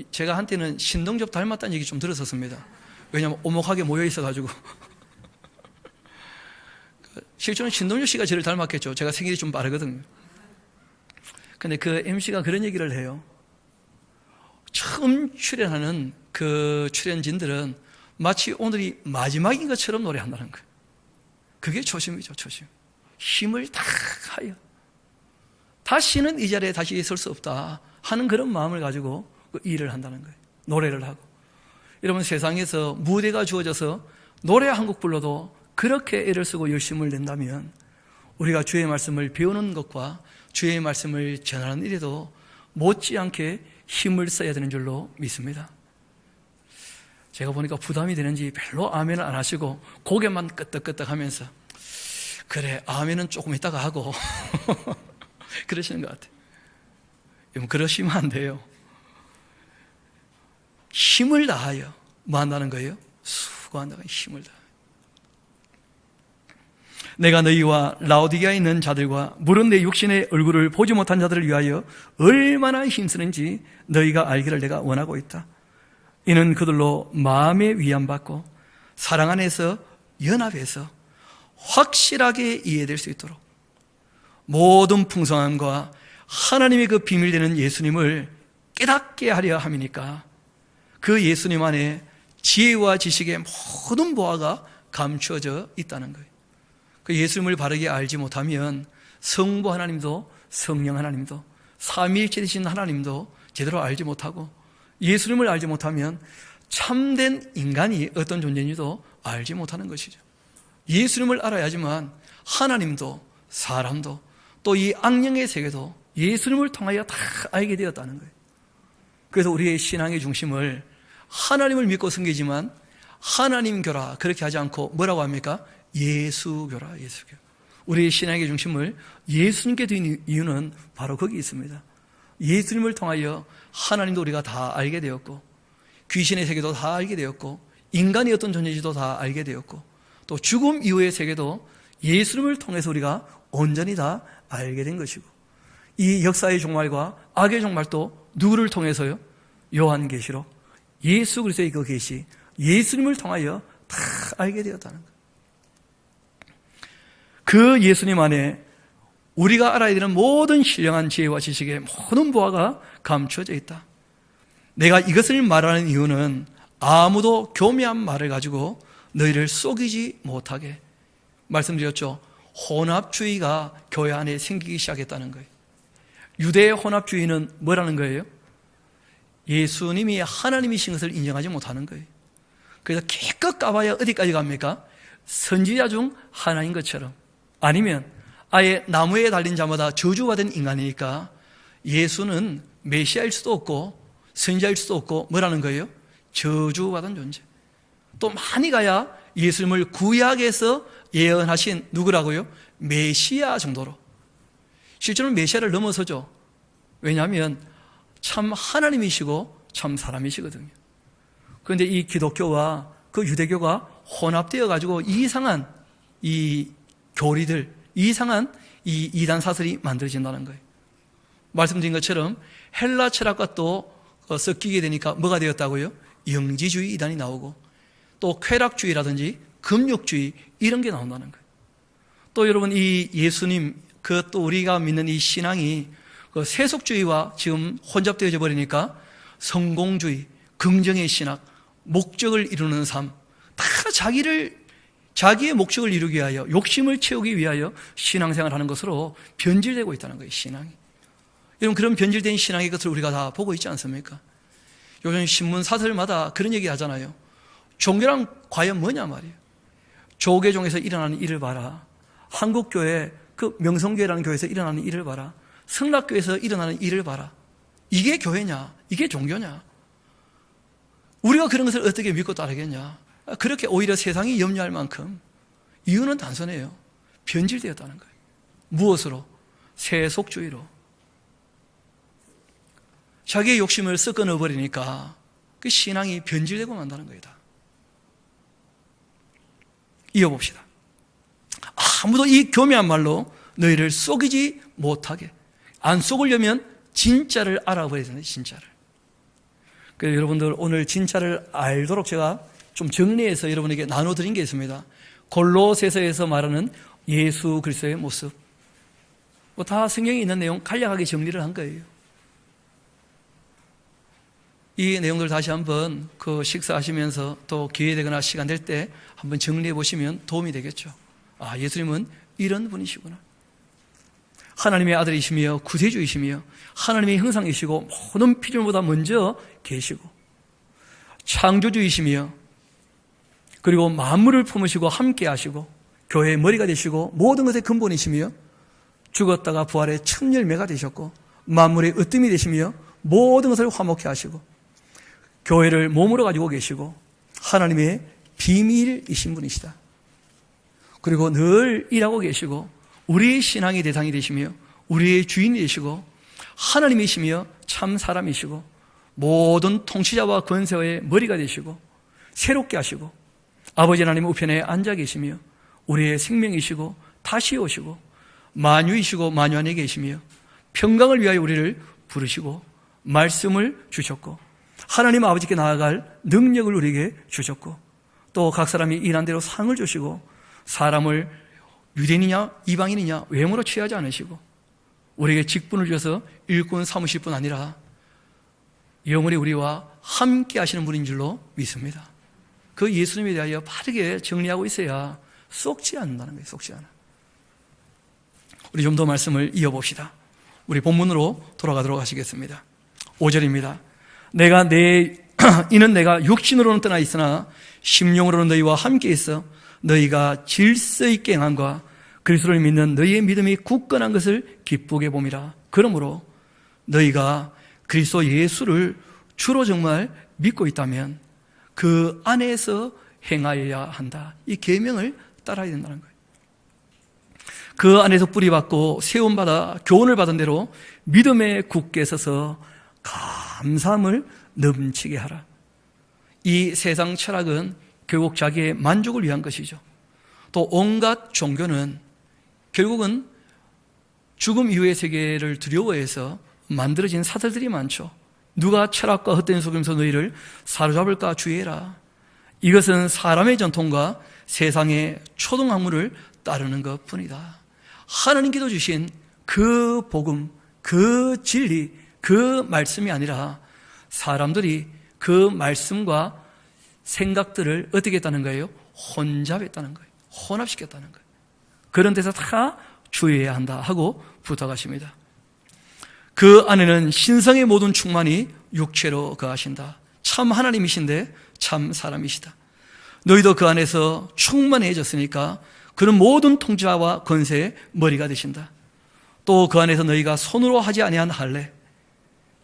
제가 한때는 신동엽 닮았다는 얘기 좀 들었었습니다. 왜냐하면 오목하게 모여 있어가지고. 실제로는 신동엽 씨가 저를 닮았겠죠. 제가 생일이 좀 빠르거든요. 근데 그 MC가 그런 얘기를 해요. 처음 출연하는 그 출연진들은 마치 오늘이 마지막인 것처럼 노래한다는 거예요. 그게 초심이죠, 초심. 힘을 다 하여 다시는 이 자리에 다시 설 수 없다 하는 그런 마음을 가지고 그 일을 한다는 거예요. 노래를 하고. 여러분, 세상에서 무대가 주어져서 노래 한 곡 불러도 그렇게 애를 쓰고 열심을 낸다면, 우리가 주의 말씀을 배우는 것과 주의 말씀을 전하는 일에도 못지않게 힘을 써야 되는 줄로 믿습니다. 제가 보니까 부담이 되는지 별로 아멘을 안 하시고 고개만 끄덕끄덕 하면서, 그래, 아멘은 조금 있다가 하고 그러시는 것 같아요. 여러분, 그러시면 안 돼요. 힘을 다하여 뭐 한다는 거예요? 수고한다는 거예요. 힘을 다하여. 내가 너희와 라오디게아에 있는 자들과 물은 내 육신의 얼굴을 보지 못한 자들을 위하여 얼마나 힘쓰는지 너희가 알기를 내가 원하고 있다. 이는 그들로 마음에 위안받고 사랑 안에서 연합해서 확실하게 이해될 수 있도록 모든 풍성함과 하나님의 그 비밀되는 예수님을 깨닫게 하려 함이니까, 그 예수님 안에 지혜와 지식의 모든 보화가 감추어져 있다는 거예요. 그 예수님을 바르게 알지 못하면 성부 하나님도 성령 하나님도 삼위일체 되신 하나님도 제대로 알지 못하고, 예수님을 알지 못하면 참된 인간이 어떤 존재인지도 알지 못하는 것이죠. 예수님을 알아야지만 하나님도 사람도 또 이 악령의 세계도 예수님을 통하여 다 알게 되었다는 거예요. 그래서 우리의 신앙의 중심을 하나님을 믿고 섬기지만 하나님교라 그렇게 하지 않고 뭐라고 합니까? 예수교라, 예수교. 우리의 신앙의 중심을 예수님께 둔 이유는 바로 거기 있습니다. 예수님을 통하여 하나님도 우리가 다 알게 되었고, 귀신의 세계도 다 알게 되었고, 인간이 어떤 존재인지도 다 알게 되었고, 또 죽음 이후의 세계도 예수님을 통해서 우리가 온전히 다 알게 된 것이고, 이 역사의 종말과 악의 종말도 누구를 통해서요? 요한계시록, 예수 그리스도의 그 계시, 예수님을 통하여 다 알게 되었다는 거예요. 그 예수님 안에 우리가 알아야 되는 모든 신령한 지혜와 지식의 모든 보화가 감추어져 있다. 내가 이것을 말하는 이유는 아무도 교묘한 말을 가지고 너희를 속이지 못하게 말씀드렸죠. 혼합주의가 교회 안에 생기기 시작했다는 거예요. 유대의 혼합주의는 뭐라는 거예요? 예수님이 하나님이신 것을 인정하지 못하는 거예요. 그래서 기껏 까봐야 어디까지 갑니까? 선지자 중 하나인 것처럼, 아니면 아예 나무에 달린 자마다 저주받은 인간이니까 예수는 메시아일 수도 없고 선지자일 수도 없고 뭐라는 거예요? 저주받은 존재. 또 많이 가야 예수님을 구약에서 예언하신 누구라고요? 메시아 정도로. 실제로 메시아를 넘어서죠. 왜냐하면 참 하나님이시고 참 사람이시거든요. 그런데 이 기독교와 그 유대교가 혼합되어 가지고 이상한 이 교리들, 이상한 이 이단 사설이 만들어진다는 거예요. 말씀드린 것처럼 헬라 철학과 또 섞이게 되니까 뭐가 되었다고요? 영지주의 이단이 나오고 또 쾌락주의라든지 금욕주의 이런 게 나온다는 거예요. 또 여러분 이 예수님 또 우리가 믿는 이 신앙이 세속주의와 지금 혼잡되어져 버리니까 성공주의, 긍정의 신학, 목적을 이루는 삶, 다 자기의 목적을 이루기 위하여 욕심을 채우기 위하여 신앙생활을 하는 것으로 변질되고 있다는 거예요. 신앙이. 여러분 그런 변질된 신앙의 것을 우리가 다 보고 있지 않습니까? 요즘 신문 사설마다 그런 얘기 하잖아요. 종교란 과연 뭐냐 말이에요. 조계종에서 일어나는 일을 봐라. 한국교회 그 명성교회라는 교회에서 일어나는 일을 봐라. 성락교회에서 일어나는 일을 봐라. 이게 교회냐? 이게 종교냐? 우리가 그런 것을 어떻게 믿고 따르겠냐? 그렇게 오히려 세상이 염려할 만큼 이유는 단순해요. 변질되었다는 거예요. 무엇으로? 세속주의로. 자기의 욕심을 섞어 넣어버리니까 그 신앙이 변질되고 만다는 거예요. 이어봅시다. 아무도 이 교묘한 말로 너희를 속이지 못하게. 안 속으려면 진짜를 알아버려야 된다. 진짜를. 그래서 여러분들 오늘 진짜를 알도록 제가 좀 정리해서 여러분에게 나눠드린 게 있습니다. 골로새서에서 말하는 예수 그리스도의 모습. 다 성경에 있는 내용 간략하게 정리를 한 거예요. 이 내용들 다시 한번 식사하시면서 또 기회 되거나 시간 될 때 한번 정리해 보시면 도움이 되겠죠. 아, 예수님은 이런 분이시구나. 하나님의 아들이시며 구세주이시며 하나님의 형상이시고 모든 피조물보다 먼저 계시고 창조주이시며 그리고 만물을 품으시고 함께 하시고 교회의 머리가 되시고 모든 것의 근본이시며 죽었다가 부활의 첫 열매가 되셨고 만물의 으뜸이 되시며 모든 것을 화목케 하시고 교회를 몸으로 가지고 계시고 하나님의 비밀이신 분이시다. 그리고 늘 일하고 계시고 우리의 신앙의 대상이 되시며 우리의 주인이 되시고 하나님이시며 참 사람이시고 모든 통치자와 권세의 머리가 되시고 새롭게 하시고 아버지 하나님 우편에 앉아 계시며 우리의 생명이시고 다시 오시고 만유이시고 만유 안에 계시며 평강을 위하여 우리를 부르시고 말씀을 주셨고 하나님 아버지께 나아갈 능력을 우리에게 주셨고 또 각 사람이 일한 대로 상을 주시고 사람을 유대인이냐 이방인이냐 외모로 취하지 않으시고 우리에게 직분을 주셔서 일꾼 삼으실 뿐 아니라 영원히 우리와 함께 하시는 분인 줄로 믿습니다. 그 예수님에 대하여 바르게 정리하고 있어야 쏙지 않는다는 거예요. 쏙지 않아. 우리 좀 더 말씀을 이어봅시다. 우리 본문으로 돌아가도록 하시겠습니다. 5절입니다. 이는 내가 육신으로는 떠나 있으나 심령으로는 너희와 함께 있어 너희가 질서 있게 행함과 그리스도를 믿는 너희의 믿음이 굳건한 것을 기쁘게 봄이라. 그러므로 너희가 그리스도 예수를 주로 정말 믿고 있다면 그 안에서 행하여야 한다. 이 계명을 따라야 된다는 거예요. 그 안에서 뿌리받고 세움받아 교훈을 받은 대로 믿음에 굳게 서서 감사함을 넘치게 하라. 이 세상 철학은 결국 자기의 만족을 위한 것이죠. 또 온갖 종교는 결국은 죽음 이후의 세계를 두려워해서 만들어진 사설들이 많죠. 누가 철학과 헛된 속임수 너희를 사로잡을까 주의해라. 이것은 사람의 전통과 세상의 초등학문을 따르는 것뿐이다. 하나님께서 주신 그 복음, 그 진리, 그 말씀이 아니라 사람들이 그 말씀과 생각들을 어떻게 했다는 거예요? 혼잡했다는 거예요. 혼합시켰다는 거예요. 그런 데서 다 주의해야 한다 하고 부탁하십니다. 그 안에는 신성의 모든 충만이 육체로 거하신다. 참 하나님이신데 참 사람이시다. 너희도 그 안에서 충만해졌으니까 그는 모든 통치자와 권세의 머리가 되신다. 또 그 안에서 너희가 손으로 하지 아니한 할례,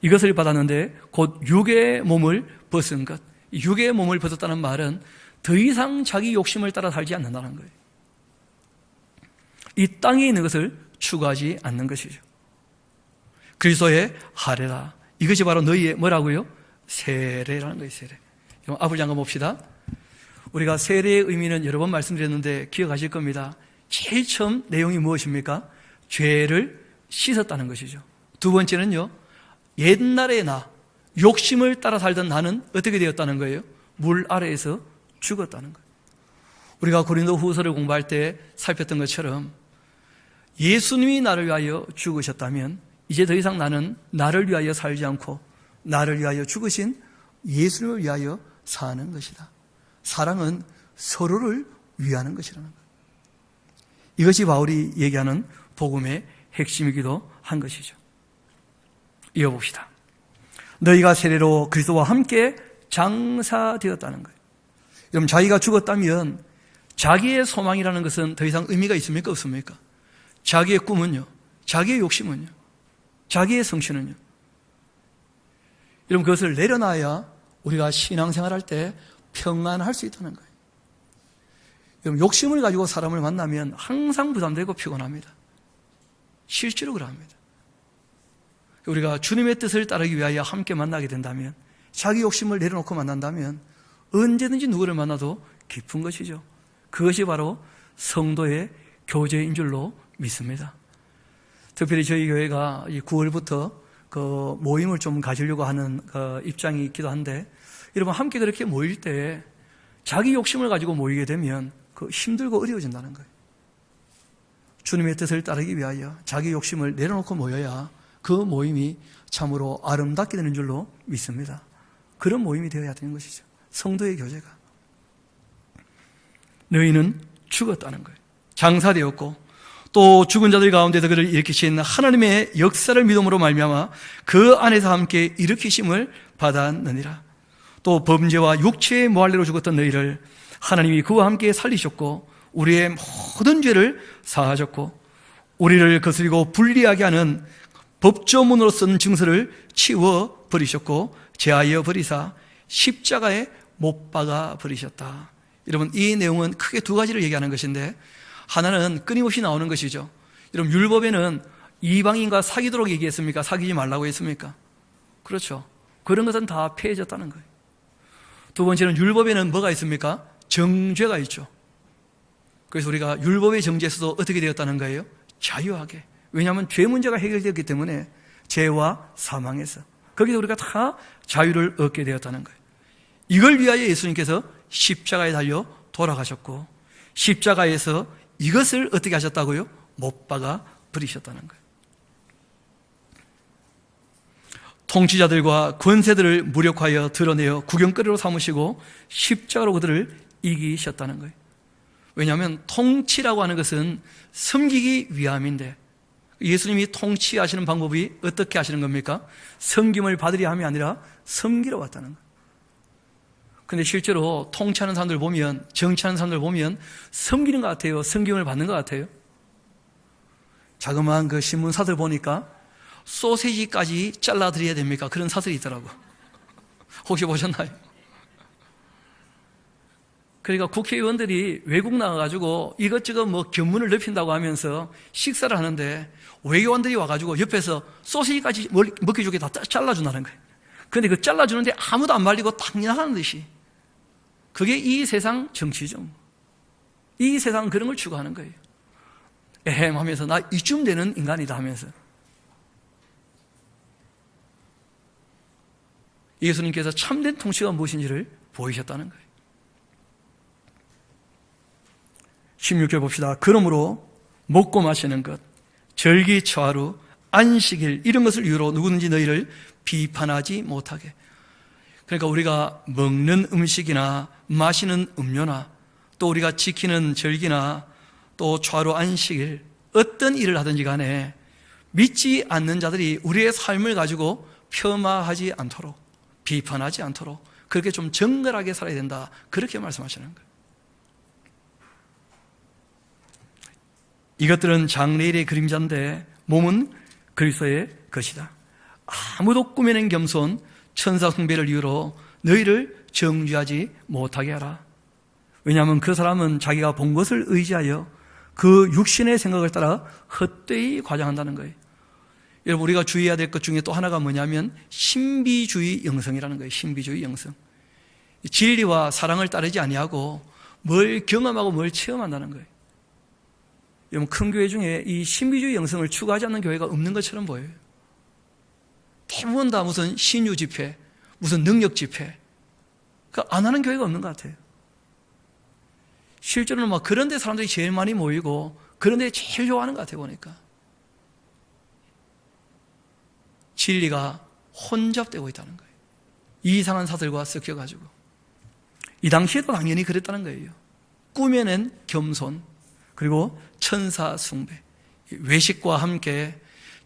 이것을 받았는데 곧 육의 몸을 벗은 것. 육의 몸을 벗었다는 말은 더 이상 자기 욕심을 따라 살지 않는다는 거예요. 이 땅에 있는 것을 추구하지 않는 것이죠. 그리스도의 할례라. 이것이 바로 너희의 뭐라고요? 세례라는 거예요. 세례. 그럼 앞을 잠깐 봅시다. 우리가 세례의 의미는 여러 번 말씀드렸는데 기억하실 겁니다. 제일 처음 내용이 무엇입니까? 죄를 씻었다는 것이죠. 두 번째는요, 옛날의 나, 욕심을 따라 살던 나는 어떻게 되었다는 거예요? 물 아래에서 죽었다는 거예요. 우리가 고린도 후서를 공부할 때 살폈던 것처럼 예수님이 나를 위하여 죽으셨다면 이제 더 이상 나는 나를 위하여 살지 않고 나를 위하여 죽으신 예수님을 위하여 사는 것이다. 사랑은 서로를 위하는 것이라는 거예요. 이것이 바울이 얘기하는 복음의 핵심이기도 한 것이죠. 이어봅시다. 너희가 세례로 그리스도와 함께 장사되었다는 거예요. 여러분, 자기가 죽었다면 자기의 소망이라는 것은 더 이상 의미가 있습니까? 없습니까? 자기의 꿈은요? 자기의 욕심은요? 자기의 성취는요? 여러분, 그것을 내려놔야 우리가 신앙생활할 때 평안할 수 있다는 거예요. 여러분, 욕심을 가지고 사람을 만나면 항상 부담되고 피곤합니다. 실제로 그러합니다. 우리가 주님의 뜻을 따르기 위하여 함께 만나게 된다면, 자기 욕심을 내려놓고 만난다면 언제든지 누구를 만나도 기쁜 것이죠. 그것이 바로 성도의 교제인 줄로 믿습니다. 특별히 저희 교회가 9월부터 그 모임을 좀 가지려고 하는 입장이 있기도 한데, 여러분, 함께 그렇게 모일 때 자기 욕심을 가지고 모이게 되면 그 힘들고 어려워진다는 거예요. 주님의 뜻을 따르기 위하여 자기 욕심을 내려놓고 모여야 그 모임이 참으로 아름답게 되는 줄로 믿습니다. 그런 모임이 되어야 되는 것이죠. 성도의 교제가. 너희는 죽었다는 거예요. 장사되었고, 또 죽은 자들 가운데서 그를 일으키신 하나님의 역사를 믿음으로 말미암아 그 안에서 함께 일으키심을 받았느니라. 또 범죄와 육체의 모할례로 죽었던 너희를 하나님이 그와 함께 살리셨고 우리의 모든 죄를 사하셨고 우리를 거스리고 불리하게 하는 법조문으로 쓴 증서를 치워 버리셨고 제하여 버리사 십자가에 못 박아 버리셨다. 여러분, 이 내용은 크게 두 가지를 얘기하는 것인데, 하나는 끊임없이 나오는 것이죠. 여러분, 율법에는 이방인과 사귀도록 얘기했습니까? 사귀지 말라고 했습니까? 그렇죠. 그런 것은 다 폐해졌다는 거예요. 두 번째는 율법에는 뭐가 있습니까? 정죄가 있죠. 그래서 우리가 율법의 정죄에서도 어떻게 되었다는 거예요? 자유하게. 왜냐하면 죄 문제가 해결되었기 때문에 죄와 사망에서 거기서 우리가 다 자유를 얻게 되었다는 거예요. 이걸 위하여 예수님께서 십자가에 달려 돌아가셨고 십자가에서 이것을 어떻게 하셨다고요? 못 박아 버리셨다는 거예요. 통치자들과 권세들을 무력하여 드러내어 구경거리로 삼으시고 십자가로 그들을 이기셨다는 거예요. 왜냐하면 통치라고 하는 것은 섬기기 위함인데 예수님이 통치하시는 방법이 어떻게 하시는 겁니까? 섬김을 받으려 함이 아니라 섬기러 왔다는 거예요. 근데 실제로 통치하는 사람들 보면, 정치하는 사람들 보면 섬기는 것 같아요? 섬김을 받는 것 같아요? 자그마한 그 신문사들 보니까 소세지까지 잘라드려야 됩니까? 그런 사설이 있더라고. 혹시 보셨나요? 그러니까 국회의원들이 외국 나가가지고 이것저것 뭐 견문을 넓힌다고 하면서 식사를 하는데 외교관들이 와가지고 옆에서 소시지까지 먹기 좋게 다 잘라준다는 거예요. 그런데 그 잘라주는데 아무도 안 말리고 딱 지나가는 듯이. 그게 이 세상 정치죠. 이 세상은 그런 걸 추구하는 거예요. 에헴 하면서 나 이쯤 되는 인간이다 하면서. 예수님께서 참된 통치가 무엇인지를 보이셨다는 거예요. 16절 봅시다. 그러므로 먹고 마시는 것, 절기, 초하루, 안식일 이런 것을 이유로 누구든지 너희를 비판하지 못하게. 그러니까 우리가 먹는 음식이나 마시는 음료나 또 우리가 지키는 절기나 또 초하루, 안식일 어떤 일을 하든지 간에 믿지 않는 자들이 우리의 삶을 가지고 폄하하지 않도록, 비판하지 않도록 그렇게 좀 정갈하게 살아야 된다. 그렇게 말씀하시는 거예요. 이것들은 장래일의 그림자인데 몸은 그리스도의 것이다. 아무도 꾸며낸 겸손, 천사 숭배를 이유로 너희를 정죄하지 못하게 하라. 왜냐하면 그 사람은 자기가 본 것을 의지하여 그 육신의 생각을 따라 헛되이 과장한다는 거예요. 여러분, 우리가 주의해야 될 것 중에 또 하나가 뭐냐면 신비주의 영성이라는 거예요. 신비주의 영성. 진리와 사랑을 따르지 아니하고 뭘 경험하고 뭘 체험한다는 거예요. 여러분, 큰 교회 중에 이 신비주의 영성을 추구하지 않는 교회가 없는 것처럼 보여요. 대부분 다 무슨 신유 집회, 무슨 능력 집회, 안 하는 교회가 없는 것 같아요. 실제로는 막 그런 데 사람들이 제일 많이 모이고 그런 데 제일 좋아하는 것 같아요, 보니까. 진리가 혼잡되고 있다는 거예요. 이상한 사들과 섞여가지고. 이 당시에도 당연히 그랬다는 거예요. 꾸며낸 겸손, 그리고 천사 숭배, 외식과 함께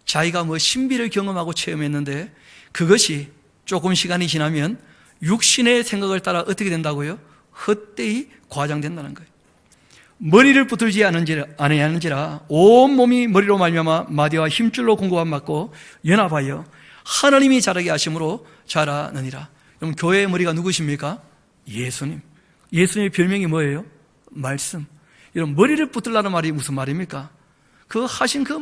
자기가 뭐 신비를 경험하고 체험했는데 그것이 조금 시간이 지나면 육신의 생각을 따라 어떻게 된다고요? 헛되이 과장된다는 거예요. 머리를 붙들지 아니하는지라 온 몸이 머리로 말미암아 마디와 힘줄로 공급함 받고 연합하여 하나님이 자라게 하심으로 자라느니라. 그럼 교회의 머리가 누구십니까? 예수님. 예수님의 별명이 뭐예요? 말씀. 이런 머리를 붙들라는 말이 무슨 말입니까? 그 하신 그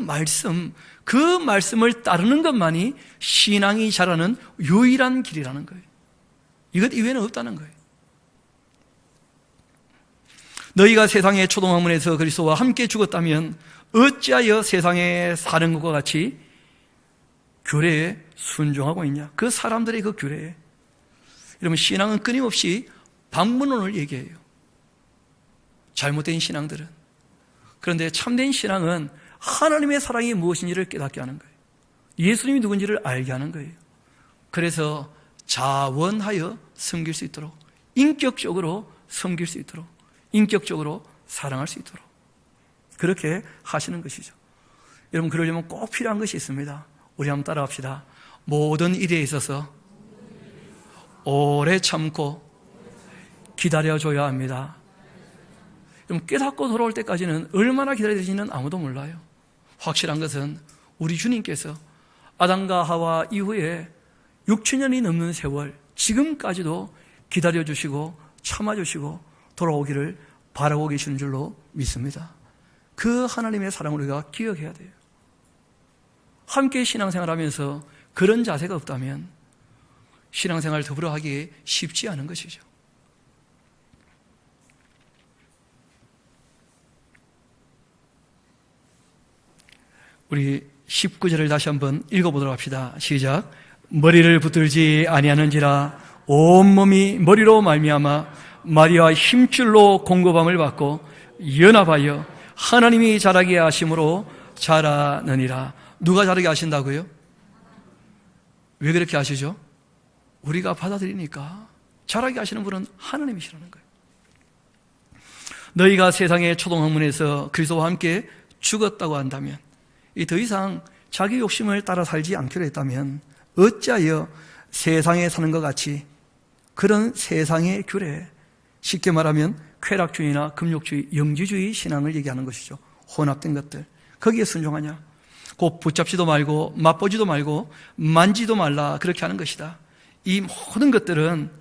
말씀을 따르는 것만이 신앙이 자라는 유일한 길이라는 거예요. 이것 이외에는 없다는 거예요. 너희가 세상의 초동학문에서 그리스도와 함께 죽었다면 어찌하여 세상에 사는 것과 같이 규례에 순종하고 있냐? 그 사람들의 그 규례에. 여러분, 신앙은 끊임없이 반문론을 얘기해요. 잘못된 신앙들은. 그런데 참된 신앙은 하나님의 사랑이 무엇인지를 깨닫게 하는 거예요. 예수님이 누군지를 알게 하는 거예요. 그래서 자원하여 섬길 수 있도록, 인격적으로 섬길 수 있도록, 인격적으로 사랑할 수 있도록 그렇게 하시는 것이죠. 여러분, 그러려면 꼭 필요한 것이 있습니다. 우리 한번 따라합시다. 모든 일에 있어서 오래 참고 기다려줘야 합니다. 여러분, 깨닫고 돌아올 때까지는 얼마나 기다려야 되는지는 아무도 몰라요. 확실한 것은 우리 주님께서 아담과 하와 이후에 6천년이 넘는 세월 지금까지도 기다려주시고 참아주시고 돌아오기를 바라고 계시는 줄로 믿습니다. 그 하나님의 사랑을 우리가 기억해야 돼요. 함께 신앙생활하면서 그런 자세가 없다면 신앙생활 더불어 하기 쉽지 않은 것이죠. 우리 19절을 다시 한번 읽어보도록 합시다. 시작. 머리를 붙들지 아니하는지라 온몸이 머리로 말미암아 마디와 힘줄로 공급함을 받고 연합하여 하나님이 자라게 하심으로 자라느니라. 누가 자라게 하신다고요? 왜 그렇게 하시죠? 우리가 받아들이니까. 자라게 하시는 분은 하나님이시라는 거예요. 너희가 세상의 초동학문에서 그리스도와 함께 죽었다고 한다면, 이 더 이상 자기 욕심을 따라 살지 않기로 했다면 어찌하여 세상에 사는 것 같이 그런 세상의 규례, 쉽게 말하면 쾌락주의나 금욕주의, 영지주의 신앙을 얘기하는 것이죠. 혼합된 것들, 거기에 순종하냐? 곧 붙잡지도 말고 맛보지도 말고 만지도 말라, 그렇게 하는 것이다. 이 모든 것들은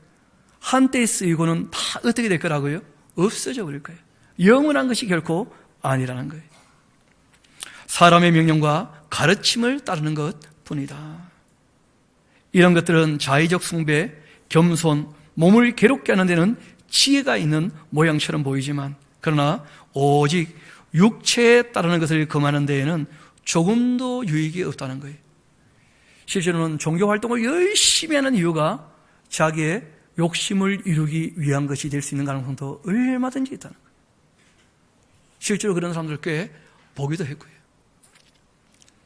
한때 쓰이고는 다 어떻게 될 거라고요? 없어져 버릴 거예요. 영원한 것이 결코 아니라는 거예요. 사람의 명령과 가르침을 따르는 것뿐이다. 이런 것들은 자의적 숭배, 겸손, 몸을 괴롭게 하는 데는 지혜가 있는 모양처럼 보이지만, 그러나 오직 육체에 따르는 것을 금하는 데에는 조금도 유익이 없다는 거예요. 실제로는 종교활동을 열심히 하는 이유가 자기의 욕심을 이루기 위한 것이 될 수 있는 가능성도 얼마든지 있다는 거예요. 실제로 그런 사람들 꽤 보기도 했고요.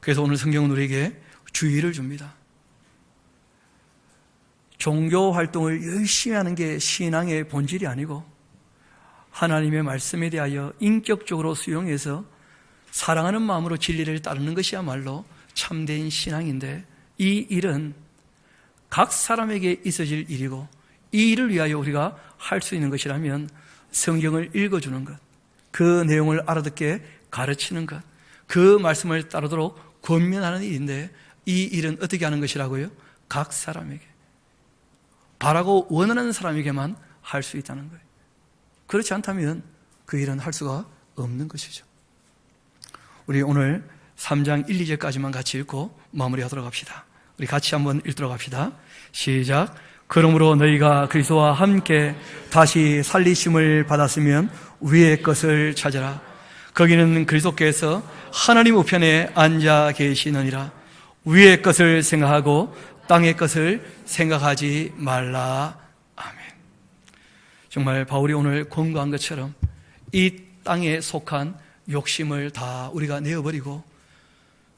그래서 오늘 성경은 우리에게 주의를 줍니다. 종교활동을 열심히 하는 게 신앙의 본질이 아니고 하나님의 말씀에 대하여 인격적으로 수용해서 사랑하는 마음으로 진리를 따르는 것이야말로 참된 신앙인데, 이 일은 각 사람에게 있어질 일이고 이 일을 위하여 우리가 할 수 있는 것이라면 성경을 읽어주는 것, 그 내용을 알아듣게 가르치는 것, 그 말씀을 따르도록 권면하는 일인데, 이 일은 어떻게 하는 것이라고요? 각 사람에게, 바라고 원하는 사람에게만 할 수 있다는 거예요. 그렇지 않다면 그 일은 할 수가 없는 것이죠. 우리 오늘 3장 1, 2절까지만 같이 읽고 마무리하도록 합시다. 우리 같이 한번 읽도록 합시다. 시작. 그러므로 너희가 그리스도와 함께 다시 살리심을 받았으면 위의 것을 찾아라. 거기는 그리스도께서 하나님 우편에 앉아 계시느니라. 위의 것을 생각하고 땅의 것을 생각하지 말라. 아멘. 정말 바울이 오늘 권고한 것처럼 이 땅에 속한 욕심을 다 우리가 내어버리고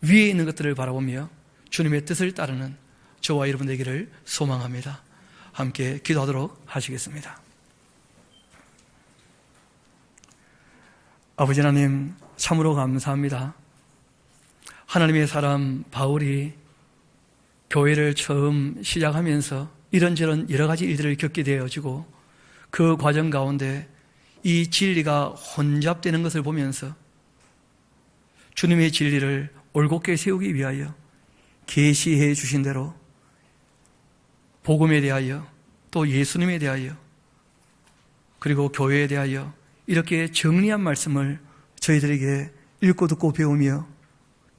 위에 있는 것들을 바라보며 주님의 뜻을 따르는 저와 여러분 되기를 소망합니다. 함께 기도하도록 하시겠습니다. 아버지 하나님, 참으로 감사합니다. 하나님의 사람 바울이 교회를 처음 시작하면서 이런저런 여러 가지 일들을 겪게 되어지고 그 과정 가운데 이 진리가 혼잡되는 것을 보면서 주님의 진리를 올곧게 세우기 위하여 계시해 주신 대로 복음에 대하여 또 예수님에 대하여 그리고 교회에 대하여 이렇게 정리한 말씀을 저희들에게 읽고 듣고 배우며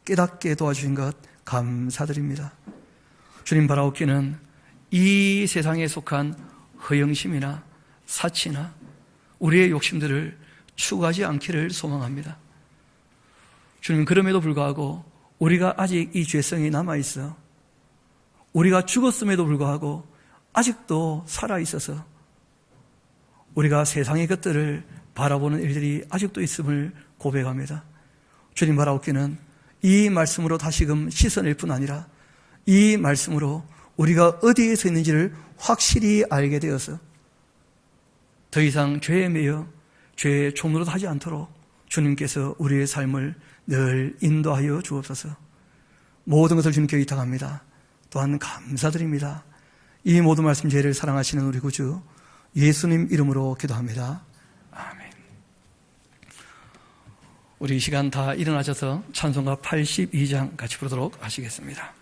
깨닫게 도와주신 것 감사드립니다. 주님 바라옵기는 이 세상에 속한 허영심이나 사치나 우리의 욕심들을 추구하지 않기를 소망합니다. 주님, 그럼에도 불구하고 우리가 아직 이 죄성이 남아있어 우리가 죽었음에도 불구하고 아직도 살아있어서 우리가 세상의 것들을 바라보는 일들이 아직도 있음을 고백합니다. 주님 바라옵기는 이 말씀으로 다시금 씻어낼 뿐 아니라 이 말씀으로 우리가 어디에 서 있는지를 확실히 알게 되어서 더 이상 죄에 매여 죄의 종로로 하지 않도록 주님께서 우리의 삶을 늘 인도하여 주옵소서. 모든 것을 주님께 의탁합니다. 또한 감사드립니다. 이 모든 말씀 죄를 사랑하시는 우리 구주 예수님 이름으로 기도합니다. 아멘. 우리 이 시간 다 일어나셔서 찬송가 82장 같이 부르도록 하시겠습니다.